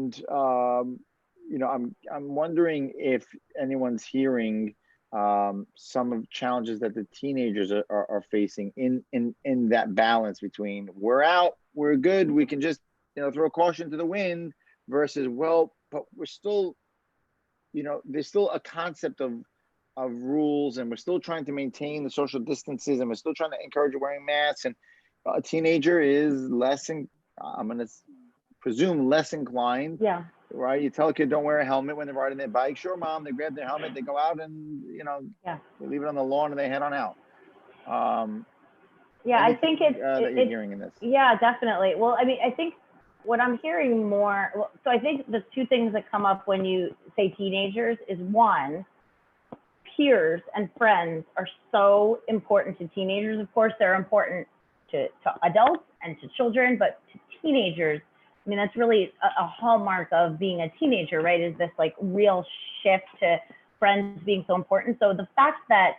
wondering if anyone's hearing some of the challenges that the teenagers are facing in that balance between we're out, we're good, we can just throw caution to the wind, versus, well, but we're still, there's still a concept of rules, and we're still trying to maintain the social distances, and we're still trying to encourage wearing masks. And a teenager is I'm going to presume less inclined. Yeah. Right? You tell a kid don't wear a helmet when they're riding their bike. Sure, mom. They grab their helmet, they go out, and they leave it on the lawn, and they head on out. I think it's that you're hearing in this. Yeah, definitely. Well, I mean, I think what I'm hearing more. So I think the two things that come up when you say teenagers is, one, peers and friends are so important to teenagers. Of course, they're important to adults and to children, but to teenagers, I mean, that's really a hallmark of being a teenager, right? Is this like real shift to friends being so important. So the fact that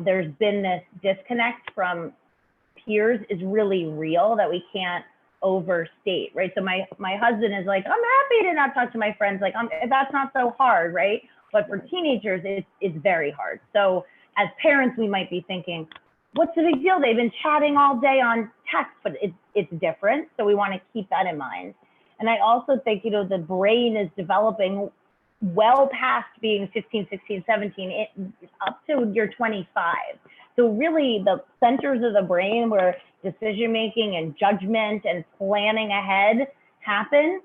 there's been this disconnect from peers is really real, that we can't overstate, right? So my husband is like, I'm happy to not talk to my friends. Like, that's not so hard, right? But for teenagers, it's very hard. So as parents, we might be thinking, what's the big deal? They've been chatting all day on text, but it's different. So we want to keep that in mind. And I also think, the brain is developing well past being 15, 16, 17, up to you're 25. So really the centers of the brain where decision-making and judgment and planning ahead happen,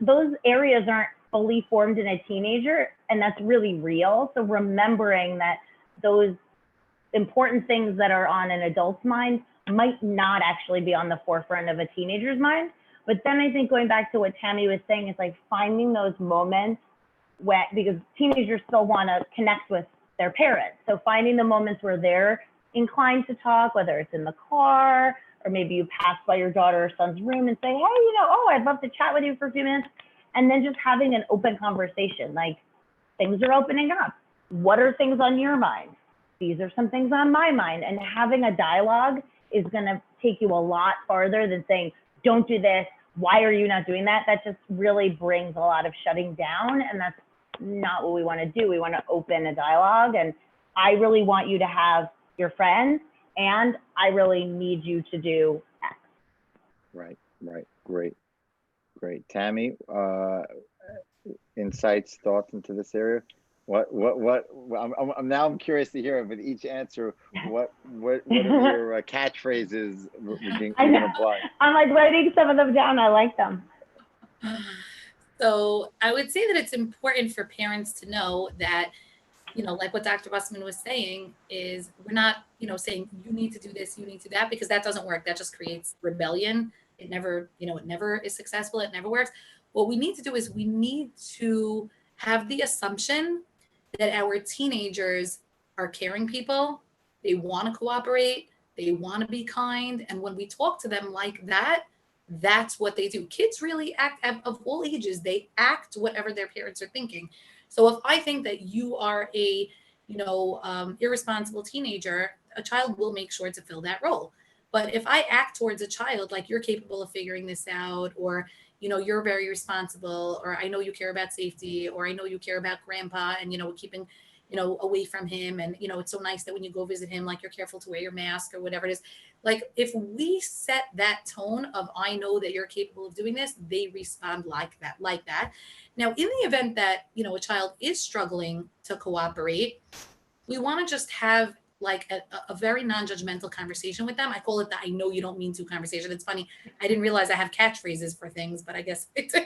those areas aren't fully formed in a teenager, and that's really real. So remembering that those important things that are on an adult's mind might not actually be on the forefront of a teenager's mind. But then I think going back to what Tammy was saying, it's like finding those moments because teenagers still want to connect with their parents. So finding the moments where they're inclined to talk, whether it's in the car, or maybe you pass by your daughter or son's room and say, hey, I'd love to chat with you for a few minutes. And then just having an open conversation, like, things are opening up. What are things on your mind? These are some things on my mind. And having a dialogue is going to take you a lot farther than saying, don't do this. Why are you not doing that? That just really brings a lot of shutting down. And that's not what we want to do. We want to open a dialogue. And I really want you to have your friends, and I really need you to do X. Right. Great. Tammy, insights, thoughts into this area? I'm curious to hear with each answer, what are your catchphrases you can apply? I'm like writing some of them down. I like them. So I would say that it's important for parents to know that, like what Dr. Bussman was saying, is we're not, saying you need to do this, you need to do that, because that doesn't work. That just creates rebellion. It never is successful. It never works. What we need to do is we need to have the assumption that our teenagers are caring people. They want to cooperate. They want to be kind. And when we talk to them like that, that's what they do. Kids really act of all ages. They act whatever their parents are thinking. So if I think that you are a, irresponsible teenager, a child will make sure to fill that role. But if I act towards a child like you're capable of figuring this out, or you're very responsible, or I know you care about safety, or I know you care about grandpa, and keeping away from him, and it's so nice that when you go visit him, like, you're careful to wear your mask or whatever it is. Like, if we set that tone of, I know that you're capable of doing this, they respond like that. Now, in the event that a child is struggling to cooperate, we want to just have like a very non-judgmental conversation with them. I call it the I know you don't mean to conversation. It's funny, I didn't realize I have catchphrases for things, but I guess I do.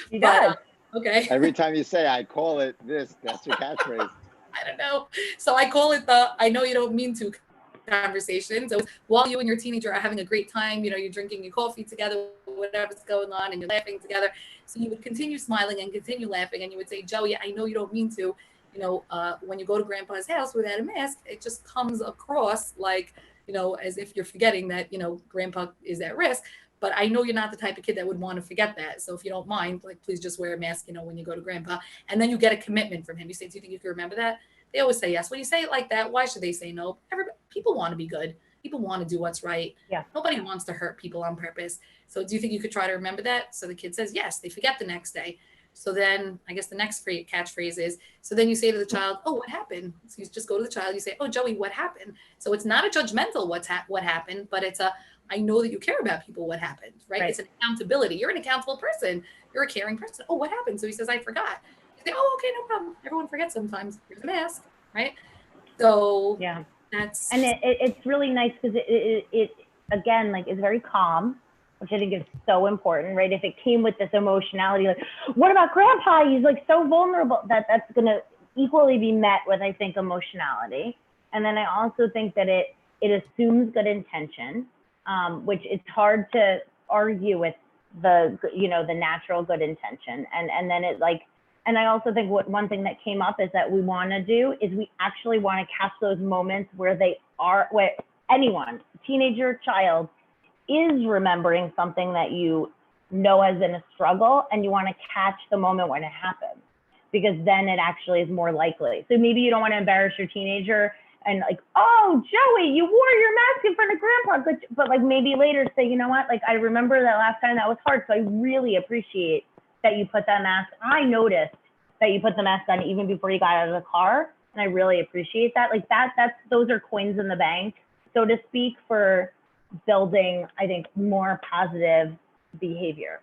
You But okay. Every time you say I call it this, that's your catchphrase. I don't know. So I call it the I know you don't mean to conversation. So while you and your teenager are having a great time, you're drinking your coffee together, whatever's going on, and you're laughing together. So you would continue smiling and continue laughing, and you would say, Joey, I know you don't mean to. When you go to grandpa's house without a mask, it just comes across like, as if you're forgetting that, grandpa is at risk. But I know you're not the type of kid that would want to forget that. So if you don't mind, like, please just wear a mask, when you go to grandpa. And then you get a commitment from him. You say, do you think you can remember that? They always say yes. When you say it like that, why should they say no? People want to be good. People want to do what's right. Yeah. Nobody wants to hurt people on purpose. So do you think you could try to remember that? So the kid says yes. They forget the next day. So then I guess the next catchphrase is, so then you say to the child, oh, what happened? So you just go to the child, you say, oh, Joey, what happened? So it's not a judgmental what happened, but it's I know that you care about people, what happened, right? It's an accountability. You're an accountable person. You're a caring person. Oh, what happened? So he says, I forgot. You say, oh, okay, no problem. Everyone forgets sometimes. Here's a mask, right? So yeah, that's. And it's really nice because it again, like, is very calm, which I think is so important, right? If it came with this emotionality, like, what about grandpa? He's like so vulnerable. That's going to equally be met with, I think, emotionality. And then I also think that it assumes good intention, which is hard to argue with the natural good intention. And then it like, and I also think one thing that came up is that we want to do is we actually want to catch those moments where where anyone, teenager, child, is remembering something that has been a struggle, and you want to catch the moment when it happens, because then it actually is more likely. So maybe you don't want to embarrass your teenager and like, oh, Joey, you wore your mask in front of grandpa, but like maybe later say, you know what, like, I remember that last time that was hard, so I really appreciate that you put that mask. I noticed that you put the mask on even before you got out of the car, and I really appreciate that. Like those are coins in the bank, so to speak, for building, I think, more positive behavior.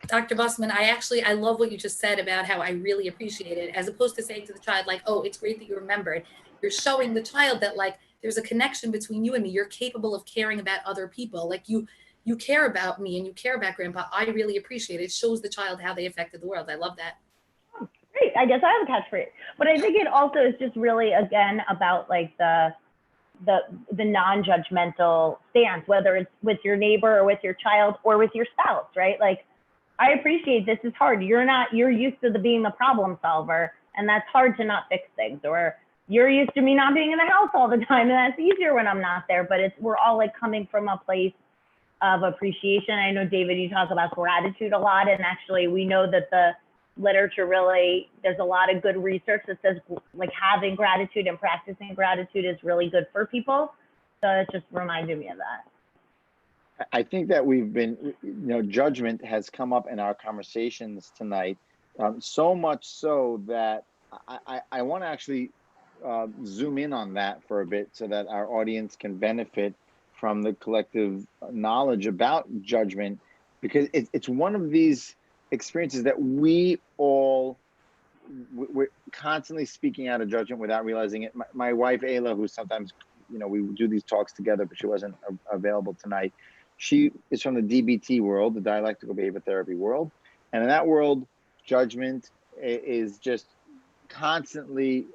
Dr. Bussman, I love what you just said about how I really appreciate it, as opposed to saying to the child, like, oh, it's great that you remembered. You're showing the child that, like, there's a connection between you and me. You're capable of caring about other people. Like, you care about me and you care about grandpa. I really appreciate it. It shows the child how they affected the world. I love that. Oh, great. I guess I have a catchphrase. But I think it also is just really, again, about like the non-judgmental stance, whether it's with your neighbor or with your child or with your spouse, right? Like, I appreciate this is hard. You're used to being the problem solver, and that's hard to not fix things. Or you're used to me not being in the house all the time, and that's easier when I'm not there. But we're all like coming from a place of appreciation. I know, David, you talk about gratitude a lot, and actually we know that the literature really, there's a lot of good research that says like having gratitude and practicing gratitude is really good for people. So it just reminded me of that. I think that we've been, judgment has come up in our conversations tonight, so much so that I want to actually zoom in on that for a bit so that our audience can benefit from the collective knowledge about judgment, because it's one of these experiences that we're constantly speaking out of judgment without realizing it. My wife, Ayla, who sometimes, we do these talks together, but she wasn't available tonight. She is from the DBT world, the dialectical behavior therapy world. And in that world, judgment is just constantly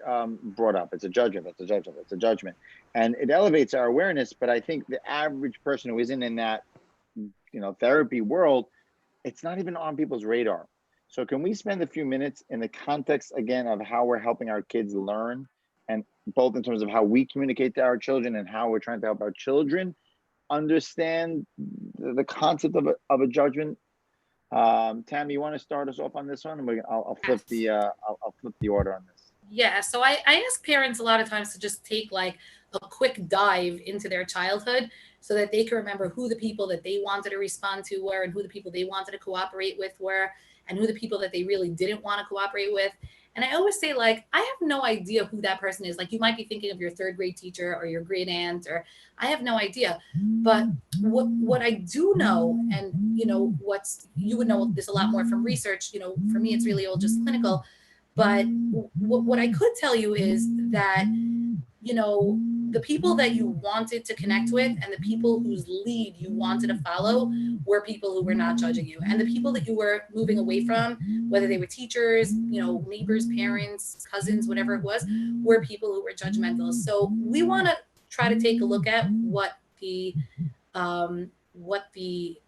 brought up. It's a judgment, it's a judgment, it's a judgment. And it elevates our awareness. But I think the average person who isn't in that, therapy world, it's not even on people's radar. So can we spend a few minutes in the context, again, of how we're helping our kids learn and both in terms of how we communicate to our children and how we're trying to help our children understand the concept of a judgment. Tammy, you want to start us off on this one? And I'll flip the I'll flip the order on this. Yeah, so I ask parents a lot of times to just take like a quick dive into their childhood so that they can remember who the people that they wanted to respond to were, and who the people they wanted to cooperate with were, and who the people that they really didn't want to cooperate with. And I always say, like, I have no idea who that person is. Like, you might be thinking of your third grade teacher or your great aunt, or I have no idea. But what I do know, and you would know this a lot more from research. For me, it's really all just clinical. But what I could tell you is that, the people that you wanted to connect with and the people whose lead you wanted to follow were people who were not judging you. And the people that you were moving away from, whether they were teachers, neighbors, parents, cousins, whatever it was, were people who were judgmental. So we want to try to take a look at what the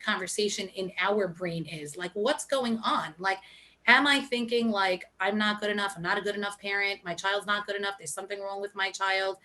conversation in our brain is. Like, what's going on? Like, am I thinking like, I'm not good enough, I'm not a good enough parent, my child's not good enough, there's something wrong with my child?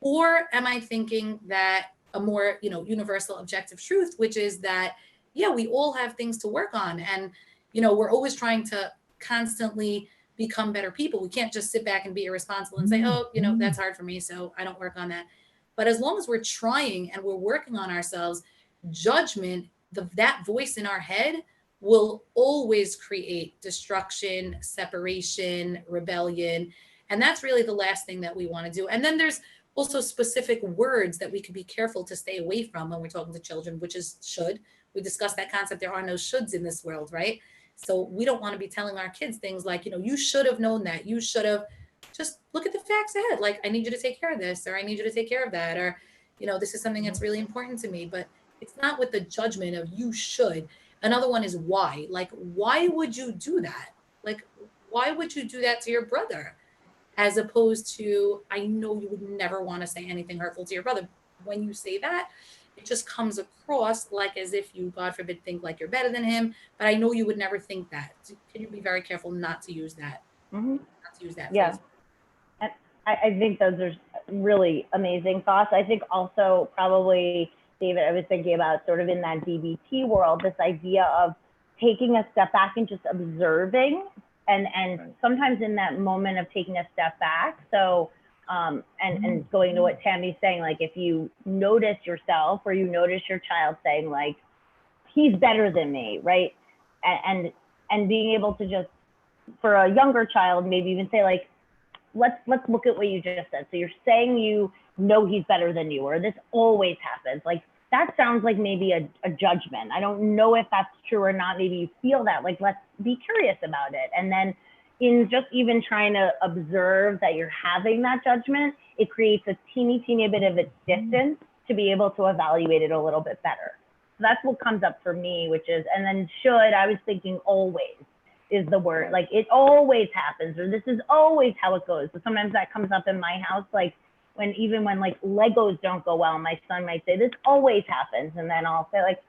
Or am I thinking that a more, universal objective truth, which is that, yeah, we all have things to work on. And, we're always trying to constantly become better people. We can't just sit back and be irresponsible and say, oh, that's hard for me, so I don't work on that. But as long as we're trying and we're working on ourselves, judgment, that voice in our head will always create destruction, separation, rebellion. And that's really the last thing that we want to do. And then there's also specific words that we could be careful to stay away from when we're talking to children, which is should. We discussed that concept. There are no shoulds in this world, right? So we don't want to be telling our kids things like, you should have known that. You should have. Just look at the facts ahead. Like, I need you to take care of this, or I need you to take care of that, or, this is something that's really important to me. But it's not with the judgment of you should. Another one is why. Like, why would you do that? Like, why would you do that to your brother? As opposed to, I know you would never want to say anything hurtful to your brother. When you say that, it just comes across like as if you, God forbid, think like you're better than him. But I know you would never think that. So can you be very careful not to use that? Mm-hmm. Not to use that Yeah. phrase. And I think those are really amazing thoughts. I think also probably, David, I was thinking about sort of in that DBT world, this idea of taking a step back and just observing. And Right. sometimes in that moment of taking a step back, so and going to what Tammy's saying, like if you notice yourself or you notice your child saying like, he's better than me, right? And being able to just, for a younger child, maybe even say like, let's look at what you just said. So you're saying you know he's better than you, or this always happens. Like, that sounds like maybe a judgment. I don't know if that's true or not. Maybe you feel that. Like, let's be curious about it. And then in just even trying to observe that you're having that judgment, it creates a teeny bit of a distance to be able to evaluate it a little bit better. So that's what comes up for me, which is, and then should, I was thinking always is the word. Like, it always happens, or this is always how it goes. So sometimes that comes up in my house, like, when like Legos don't go well, my son might say, this always happens. And then I'll say like,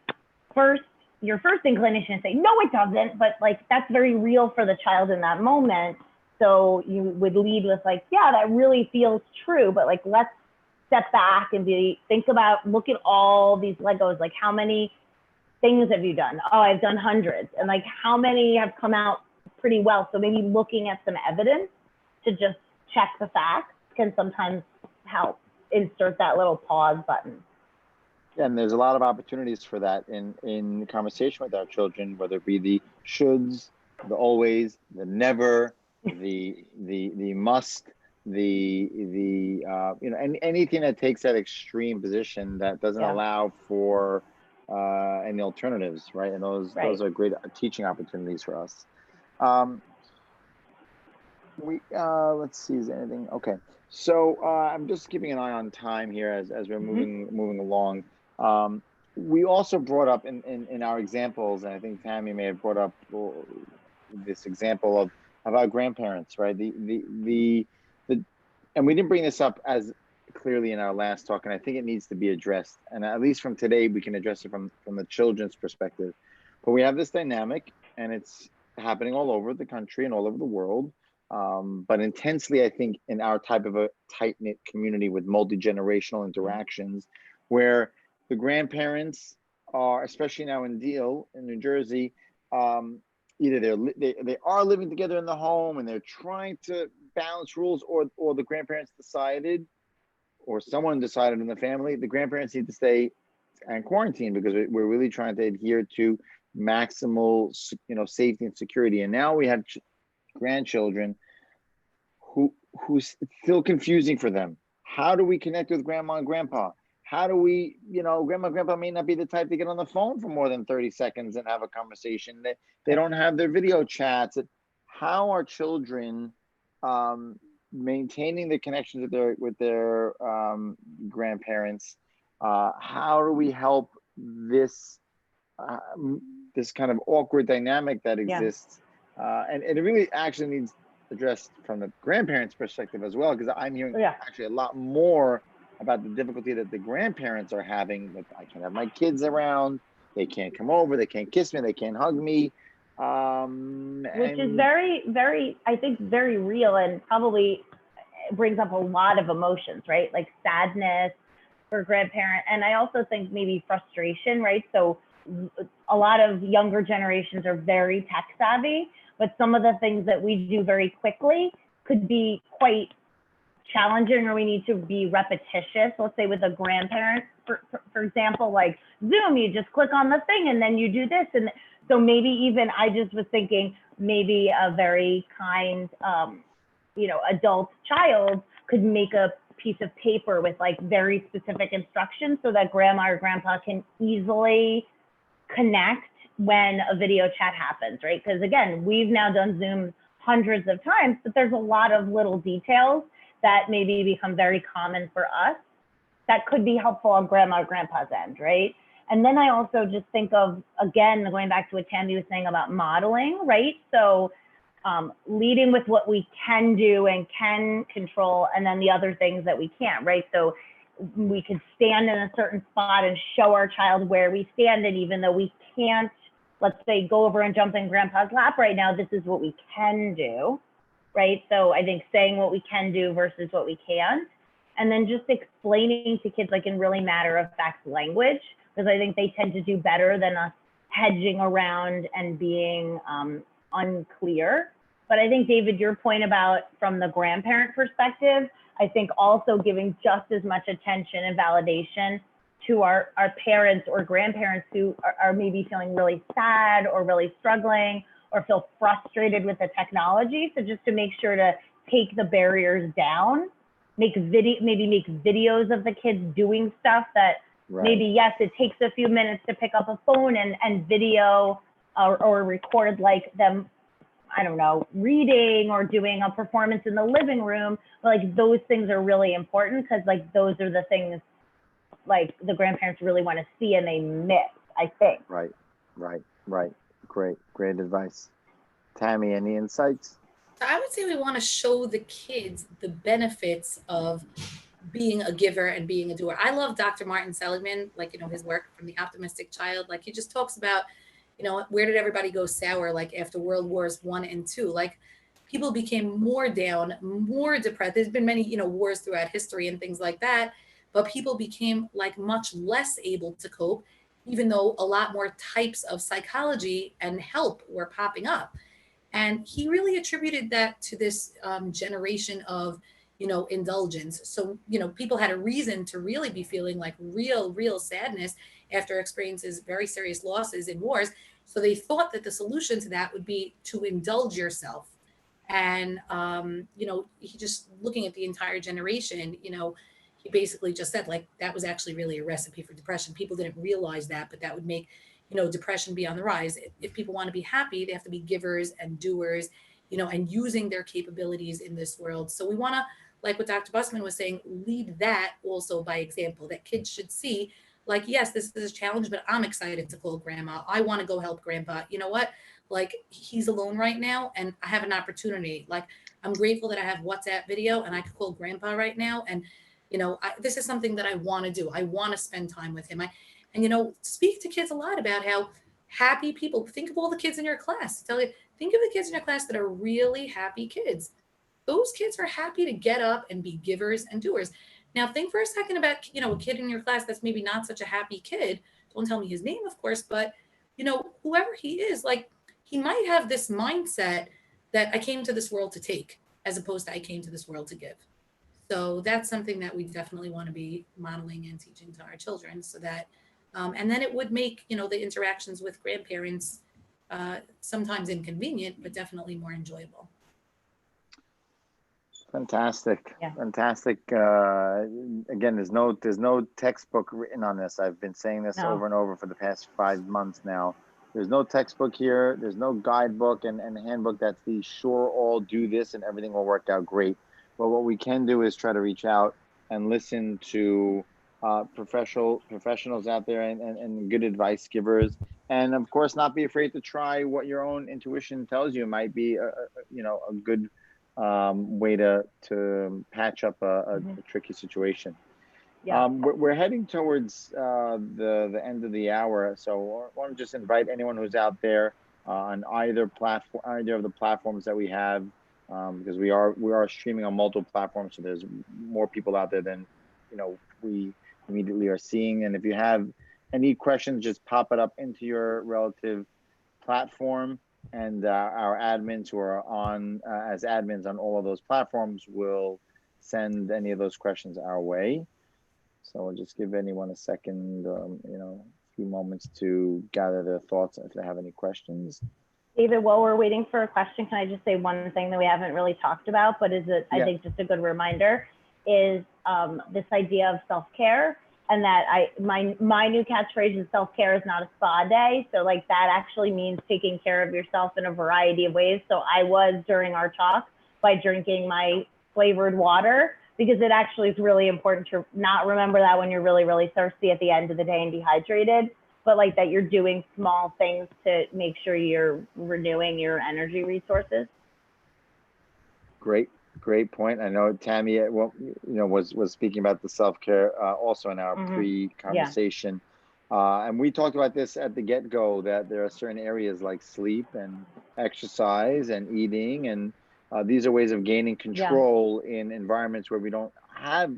your first inclination is say, no, it doesn't. But like, that's very real for the child in that moment. So you would lead with like, yeah, that really feels true. But like, let's step back and look at all these Legos. Like, how many things have you done? Oh, I've done hundreds. And like, how many have come out pretty well? So maybe looking at some evidence to just check the facts can sometimes help insert that little pause button. Yeah, and there's a lot of opportunities for that in conversation with our children, whether it be the shoulds, the always, the never, the must, anything that takes that extreme position that doesn't allow for any alternatives, right? And those are great teaching opportunities for us. Let's see, is there anything? Okay. So I'm just keeping an eye on time here as we're moving along. We also brought up in our examples, and I think Tammy may have brought up this example of our grandparents, right? And we didn't bring this up as clearly in our last talk, and I think it needs to be addressed. And at least from today, we can address it from the children's perspective. But we have this dynamic, and it's happening all over the country and all over the world. but intensely, I think, in our type of a tight-knit community with multi-generational interactions, where the grandparents are, especially now in Deal in New Jersey, either they are living together in the home and they're trying to balance rules, or the grandparents decided, or someone decided in the family, the grandparents need to stay and quarantine because we're really trying to adhere to maximal, safety and security. And now we have grandchildren who's still confusing for them. How do we connect with grandma and grandpa? How do we, grandma and grandpa may not be the type to get on the phone for more than 30 seconds and have a conversation. They don't have their video chats. How are children maintaining the connections with their grandparents? How do we help this kind of awkward dynamic that exists? And it really actually needs addressed from the grandparents' perspective as well, because I'm hearing actually a lot more about the difficulty that the grandparents are having. That I can't have my kids around, they can't come over, they can't kiss me, they can't hug me, which is very, very, I think, very real, and probably brings up a lot of emotions, right? Like sadness for grandparent, and I also think maybe frustration, right? So a lot of younger generations are very tech savvy, but some of the things that we do very quickly could be quite challenging, or we need to be repetitious. Let's say with a grandparent, for example, like Zoom, you just click on the thing and then you do this. And so maybe even, I just was thinking maybe a very kind, adult child could make a piece of paper with like very specific instructions so that grandma or grandpa can easily connect when a video chat happens, right? Because again, we've now done Zoom hundreds of times, but there's a lot of little details that maybe become very common for us that could be helpful on grandma or grandpa's end, right? And then I also just think of, again, going back to what Tammy was saying about modeling, right? So leading with what we can do and can control, and then the other things that we can't, right? So we could stand in a certain spot and show our child where we stand, and even though we can't, let's say, go over and jump in grandpa's lap right now, this is what we can do, right? So I think saying what we can do versus what we can't, and then just explaining to kids like in really matter of fact language, because I think they tend to do better than us hedging around and being unclear. But I think, David, your point about from the grandparent perspective, I think also giving just as much attention and validation to our parents or grandparents who are maybe feeling really sad or really struggling or feel frustrated with the technology. So just to make sure to take the barriers down, maybe make videos of the kids doing stuff that maybe, yes, it takes a few minutes to pick up a phone and video or record like them, I don't know, reading or doing a performance in the living room. But like those things are really important because like those are the things like the grandparents really want to see and they miss, I think. Right. Great advice. Tammy, any insights? I would say we want to show the kids the benefits of being a giver and being a doer. I love Dr. Martin Seligman, his work from The Optimistic Child. Like he just talks about, where did everybody go sour? Like after World Wars I and II, like people became more down, more depressed. There's been many, wars throughout history and things like that, but people became like much less able to cope, even though a lot more types of psychology and help were popping up. And he really attributed that to this generation of, indulgence. So, people had a reason to really be feeling like real sadness after experiences very serious losses in wars. So they thought that the solution to that would be to indulge yourself. And, he just looking at the entire generation, he basically just said like that was actually really a recipe for depression. People didn't realize that, but that would make, depression be on the rise. If people want to be happy, they have to be givers and doers, and using their capabilities in this world. So we want to, like what Dr. Busman was saying, lead that also by example, that kids should see like, yes, this is a challenge, but I'm excited to call grandma. I want to go help grandpa. You know what? Like he's alone right now and I have an opportunity. Like I'm grateful that I have WhatsApp video and I could call grandpa right now. And, this is something that I want to do. I want to spend time with him. And speak to kids a lot about how happy people, think of all the kids in your class. Think of the kids in your class that are really happy kids. those kids are happy to get up and be givers and doers. Now think for a second about, a kid in your class that's maybe not such a happy kid. Don't tell me his name, of course, but whoever he is, like, he might have this mindset that I came to this world to take, as opposed to I came to this world to give. So that's something that we definitely want to be modeling and teaching to our children, so that, and then it would make, the interactions with grandparents sometimes inconvenient, but definitely more enjoyable. Fantastic. Yeah. Fantastic. Again, there's no textbook written on this. I've been saying this over and over for the past 5 months now. There's no textbook here. There's no guidebook and handbook that's the sure all do this and everything will work out great. But what we can do is try to reach out and listen to professionals out there and good advice givers. And of course, not be afraid to try what your own intuition tells you might be a good way to patch up a tricky situation. Yeah. We're heading towards the end of the hour, so I want to just invite anyone who's out there on either of the platforms that we have, because we are streaming on multiple platforms, so there's more people out there than we immediately are seeing. And if you have any questions, just pop it up into your relative platform, and our admins who are on as admins on all of those platforms will send any of those questions our way. So we'll just give anyone a second, a few moments to gather their thoughts if they have any questions. David, while we're waiting for a question, can I just say one thing that we haven't really talked about, but I think just a good reminder, is this idea of self-care, and that my new catchphrase is self-care is not a spa day. So like that actually means taking care of yourself in a variety of ways. So I was, during our talk, by drinking my flavored water, because it actually is really important to not remember that when you're really, really thirsty at the end of the day and dehydrated, but like that you're doing small things to make sure you're renewing your energy resources. Great point. I know Tammy, was speaking about the self-care also in our pre-conversation. And we talked about this at the get-go, that there are certain areas like sleep and exercise and eating, and these are ways of gaining control in environments where we don't have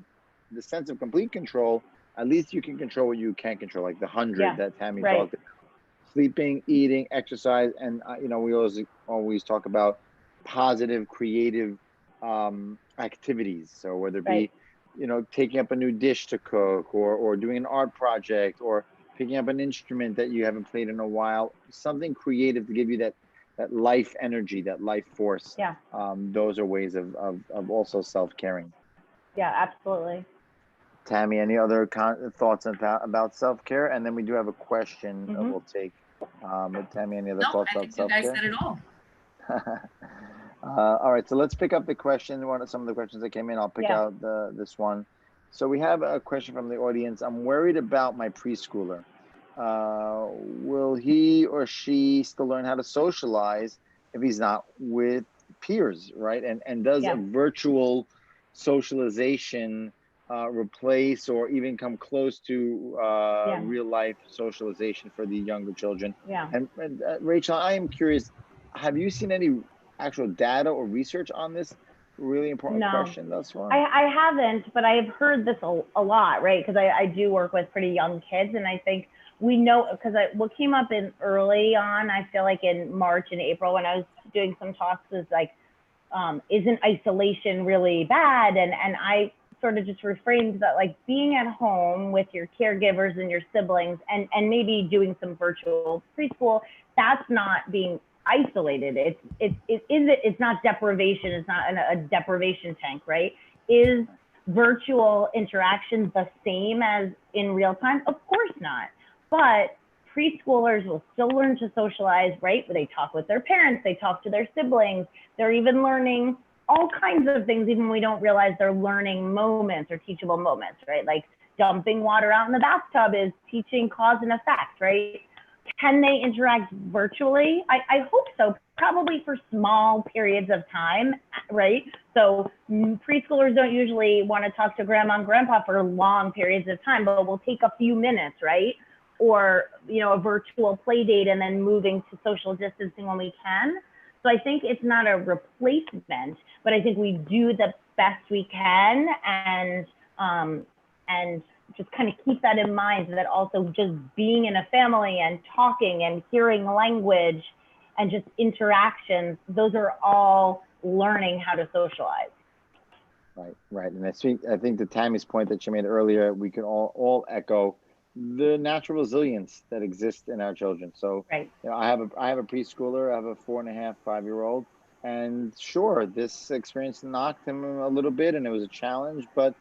the sense of complete control. At least you can control what you can control, like the 100 that Tammy talked about. Sleeping, eating, exercise, and we always talk about positive, creative activities. So whether it be, taking up a new dish to cook, or doing an art project, or picking up an instrument that you haven't played in a while, something creative to give you that life energy, that life force. Yeah. Those are ways of also self-caring. Yeah, absolutely. Tammy, any other thoughts about self-care? And then we do have a question that we'll take. Tammy, any other thoughts about self-care? You guys said it all. All right, so let's pick up the question. Some of the questions that came in. I'll pick out this one. So we have a question from the audience. I'm worried about my preschooler. Will he or she still learn how to socialize if he's not with peers, right? And does a virtual socialization replace or even come close to real life socialization for the younger children? And Rachel, I am curious, have you seen any actual data or research on this really important question thus far? I haven't, but I have heard this a lot, right? Because I do work with pretty young kids, and I think we know, because what came up in early on, I feel like in March and April when I was doing some talks, is like, isn't isolation really bad? And I sort of just reframed that, like, being at home with your caregivers and your siblings, and maybe doing some virtual preschool, that's not being isolated. It's not deprivation. It's not a deprivation tank, right? Is virtual interaction the same as in real time? Of course not. But preschoolers will still learn to socialize, right? They talk with their parents, they talk to their siblings, they're even learning all kinds of things, even when we don't realize they're learning moments or teachable moments, right? Like dumping water out in the bathtub is teaching cause and effect, right? Can they interact virtually? I hope so, probably for small periods of time, right? So preschoolers don't usually want to talk to grandma and grandpa for long periods of time, but we'll take a few minutes, right? Or, a virtual play date and then moving to social distancing when we can. So I think it's not a replacement, but I think we do the best we can, and just kind of keep that in mind, that also just being in a family and talking and hearing language and just interactions, those are all learning how to socialize. Right. And I think to Tammy's point that she made earlier, we can all echo the natural resilience that exists in our children. So, right. I have a preschooler, I have a 4.5, 5-year-old, and sure, this experience knocked him a little bit, and it was a challenge, but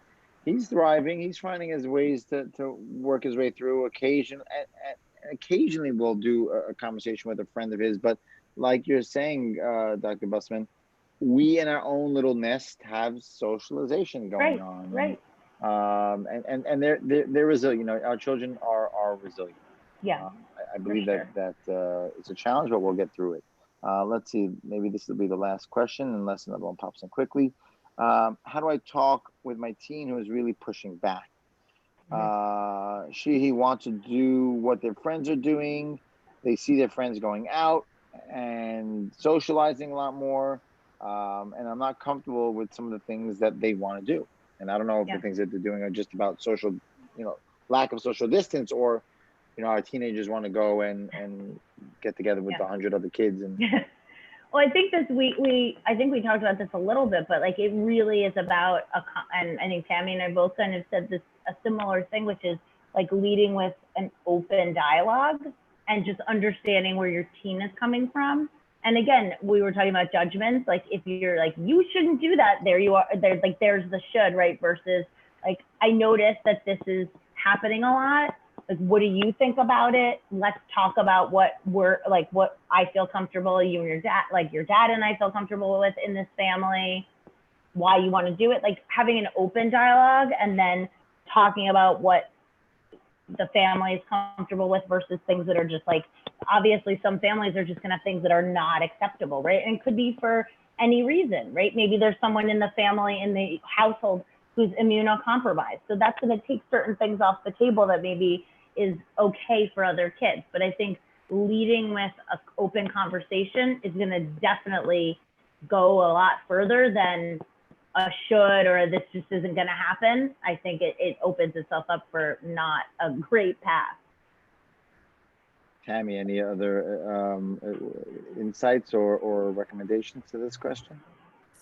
he's thriving. He's finding his ways to work his way through. Occasionally, we'll do a conversation with a friend of his, but like you're saying, Dr. Bussman, we in our own little nest have socialization going on. Right. And they're resilient. Our children are resilient. Yeah. I believe sure. that it's a challenge, but we'll get through it. Let's see. Maybe this will be the last question, unless another one pops in quickly. How do I talk with my teen who is really pushing back? He wants to do what their friends are doing. They see their friends going out and socializing a lot more. And I'm not comfortable with some of the things that they want to do. And I don't know if the things that they're doing are just about social, lack of social distance, or, our teenagers want to go and get together with 100 other kids. And well, I think I think we talked about this a little bit, but like, it really is about, and I think Tammy and I both kind of said a similar thing, which is like leading with an open dialogue and just understanding where your teen is coming from. And again, we were talking about judgments. Like, if you're like, you shouldn't do that, there you are. There's the should, right? Versus like, I noticed that this is happening a lot. Like, what do you think about it? Let's talk about what I feel comfortable, you and your dad and I feel comfortable with in this family, why you want to do it. Like, having an open dialogue and then talking about what the family is comfortable with versus things that are just like, obviously some families are just gonna have things that are not acceptable, right? And it could be for any reason, right? Maybe there's someone in the family, in the household, who's immunocompromised. So that's gonna take certain things off the table that maybe is okay for other kids. But I think leading with an open conversation is gonna definitely go a lot further than a should, or this just isn't going to happen. I think it opens itself up for not a great path. Tammy, any other insights or recommendations to this question?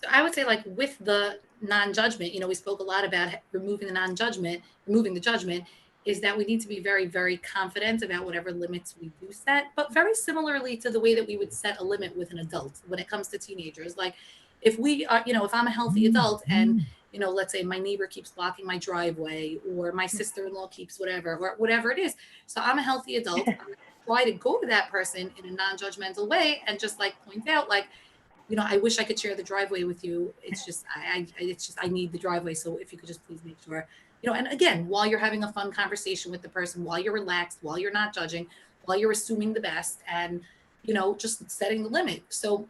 So I would say, like, with the non-judgment, we spoke a lot about removing the judgment, is that we need to be very, very confident about whatever limits we do set, but very similarly to the way that we would set a limit with an adult when it comes to teenagers. Like, if we are, if I'm a healthy adult and, let's say my neighbor keeps blocking my driveway, or my sister-in-law keeps whatever, or whatever it is. So I'm a healthy adult. I'm going to try to go to that person in a non-judgmental way and just like point out, like, I wish I could share the driveway with you. It's just, I need the driveway. So if you could just please make sure, and again, while you're having a fun conversation with the person, while you're relaxed, while you're not judging, while you're assuming the best, and, just setting the limit. So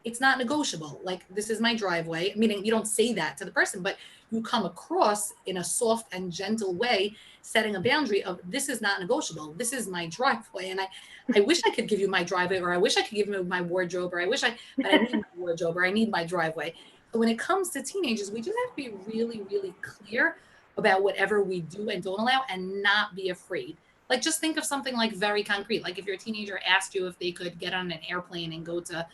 it's not negotiable. Like, this is my driveway, meaning you don't say that to the person, but you come across in a soft and gentle way, setting a boundary of, this is not negotiable. This is my driveway. And I wish I could give you my driveway, or I wish I could give you my wardrobe, or but I need my wardrobe, or I need my driveway. So when it comes to teenagers, we just have to be really, really clear about whatever we do and don't allow, and not be afraid. Like, just think of something like very concrete. Like, if your teenager asked you if they could get on an airplane and go to,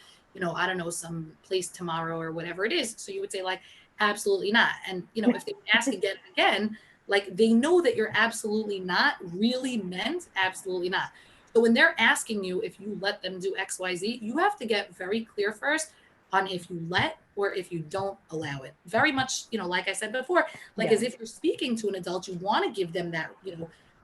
I don't know, some place tomorrow or whatever it is. So you would say, like, absolutely not. And, if they ask again, like, they know that you're absolutely not really meant absolutely not. So when they're asking you if you let them do X, Y, Z, you have to get very clear first on if you let or if you don't allow it. Very much, like I said before, like, as if you're speaking to an adult, you want to give them that,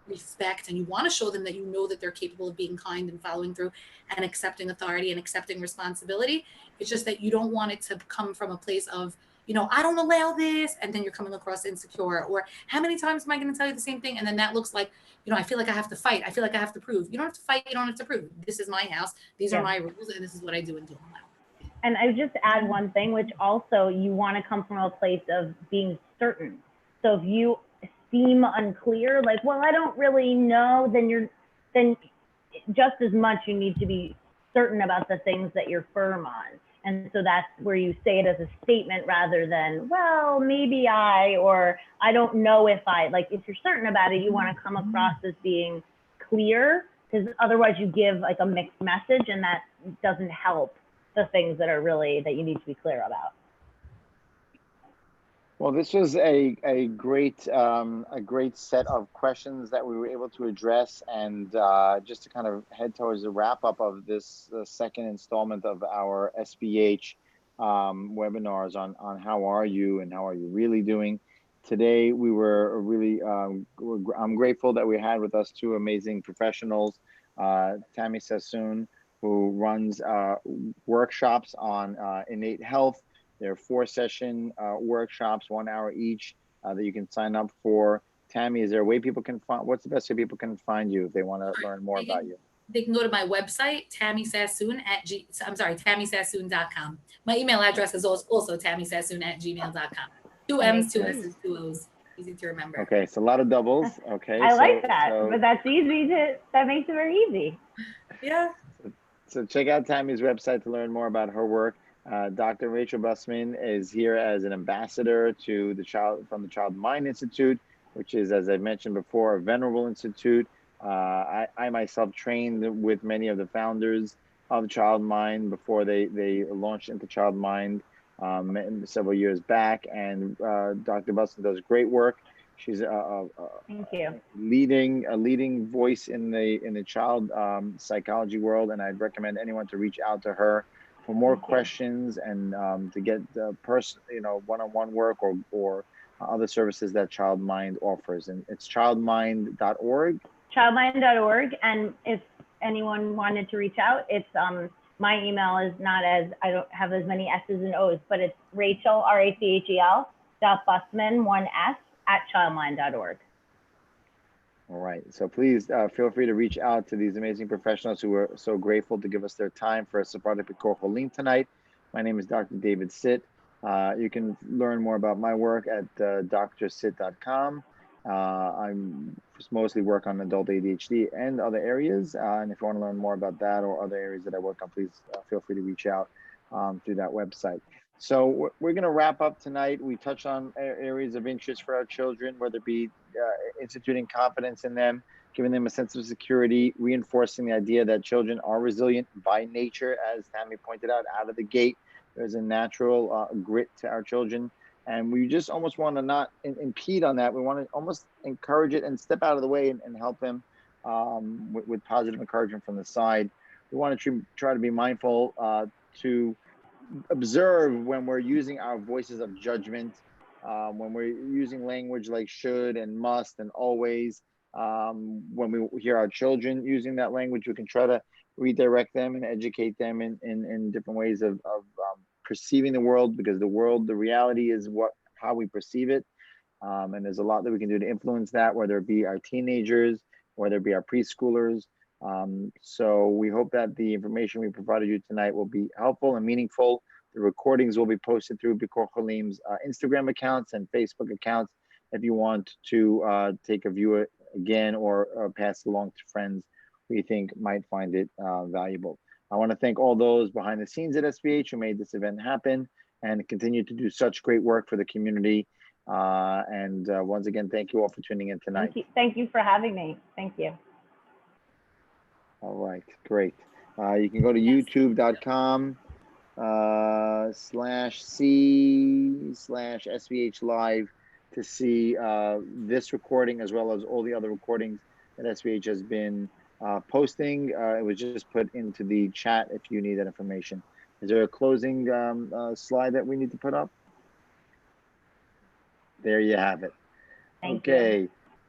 respect, and you want to show them that that they're capable of being kind and following through and accepting authority and accepting responsibility. It's just that you don't want it to come from a place of, I don't allow this, and then you're coming across insecure, or how many times am I going to tell you the same thing? And then that looks like, I feel like I have to fight. I feel like I have to prove. You don't have to fight. You don't have to prove. This is my house. These are my rules, and this is what I do and don't allow. And I would just add one thing, which also, you want to come from a place of being certain. So if you seem unclear, like, well, I don't really know, then just as much you need to be certain about the things that you're firm on. And so that's where you say it as a statement rather than, well, maybe or I don't know if like, if you're certain about it, you want to come across as being clear, because otherwise you give like a mixed message, and that doesn't help the things that are really that you need to be clear about. Well, this was a great set of questions that we were able to address, and just to kind of head towards the wrap up of this second installment of our SBH webinars on how are you and how are you really doing. Today we were really I'm grateful that we had with us two amazing professionals, Tammy Sassoon, who runs workshops on innate health. There are 4-session workshops, 1 hour each, that you can sign up for. Tammy, is there a way people can find, what's the best way people can find you if they want to learn more about you? They can go to my website, tammysassoon.com. My email address is also tammysassoon@gmail.com. 2 M's, 2 S's, 2 O's. Easy to remember. Okay, so a lot of doubles. Okay. I like that, but that's easy that makes it very easy. Yeah. So check out Tammy's website to learn more about her work. Dr. Rachel Bussman is here as an ambassador to from the Child Mind Institute, which is, as I mentioned before, a venerable institute. I myself trained with many of the founders of Child Mind before they launched into Child Mind several years back, and Dr. Bussman does great work. She's Thank you. a leading voice in the child psychology world, and I'd recommend anyone to reach out to her for more questions and to get one-on-one work or other services that Child Mind offers. And it's childmind.org. Childmind.org. And if anyone wanted to reach out, it's my email is not I don't have as many S's and O's, but it's Rachel, RACHEL, .Bussman, 1S, @childmind.org. All right. So please feel free to reach out to these amazing professionals who are so grateful to give us their time for Sephardic Bikor Cholim tonight. My name is Dr. David Sitt. You can learn more about my work at drsitt.com. I mostly work on adult ADHD and other areas. And if you want to learn more about that or other areas that I work on, please feel free to reach out through that website. So we're going to wrap up tonight. We touched on areas of interest for our children, whether it be instituting confidence in them, giving them a sense of security, reinforcing the idea that children are resilient by nature, as Tammy pointed out of the gate. There's a natural grit to our children, and we just almost want to not impede on that. We want to almost encourage it and step out of the way and help them with positive encouragement from the side. We want to try to be mindful to observe when we're using our voices of judgment, when we're using language like should and must and always. When we hear our children using that language, we can try to redirect them and educate them in different ways of perceiving the world, because the reality is how we perceive it. And there's a lot that we can do to influence that, whether it be our teenagers, whether it be our preschoolers. So we hope that the information we provided you tonight will be helpful and meaningful. The recordings will be posted through Bikor Cholim's Instagram accounts and Facebook accounts if you want to take a view again or pass it along to friends who you think might find it valuable. I want to thank all those behind the scenes at SBH who made this event happen and continue to do such great work for the community. And once again, thank you all for tuning in tonight. Thank you for having me. Thank you. All right, great. You can go to youtube.com/c/SBH Live to see this recording, as well as all the other recordings that SBH has been posting. It was just put into the chat if you need that information. Is there a closing slide that we need to put up? There you have it. Okay.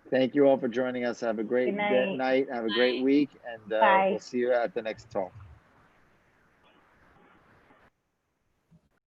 Thank you all for joining us. Have a great night. Have a great week, and we'll see you at the next talk.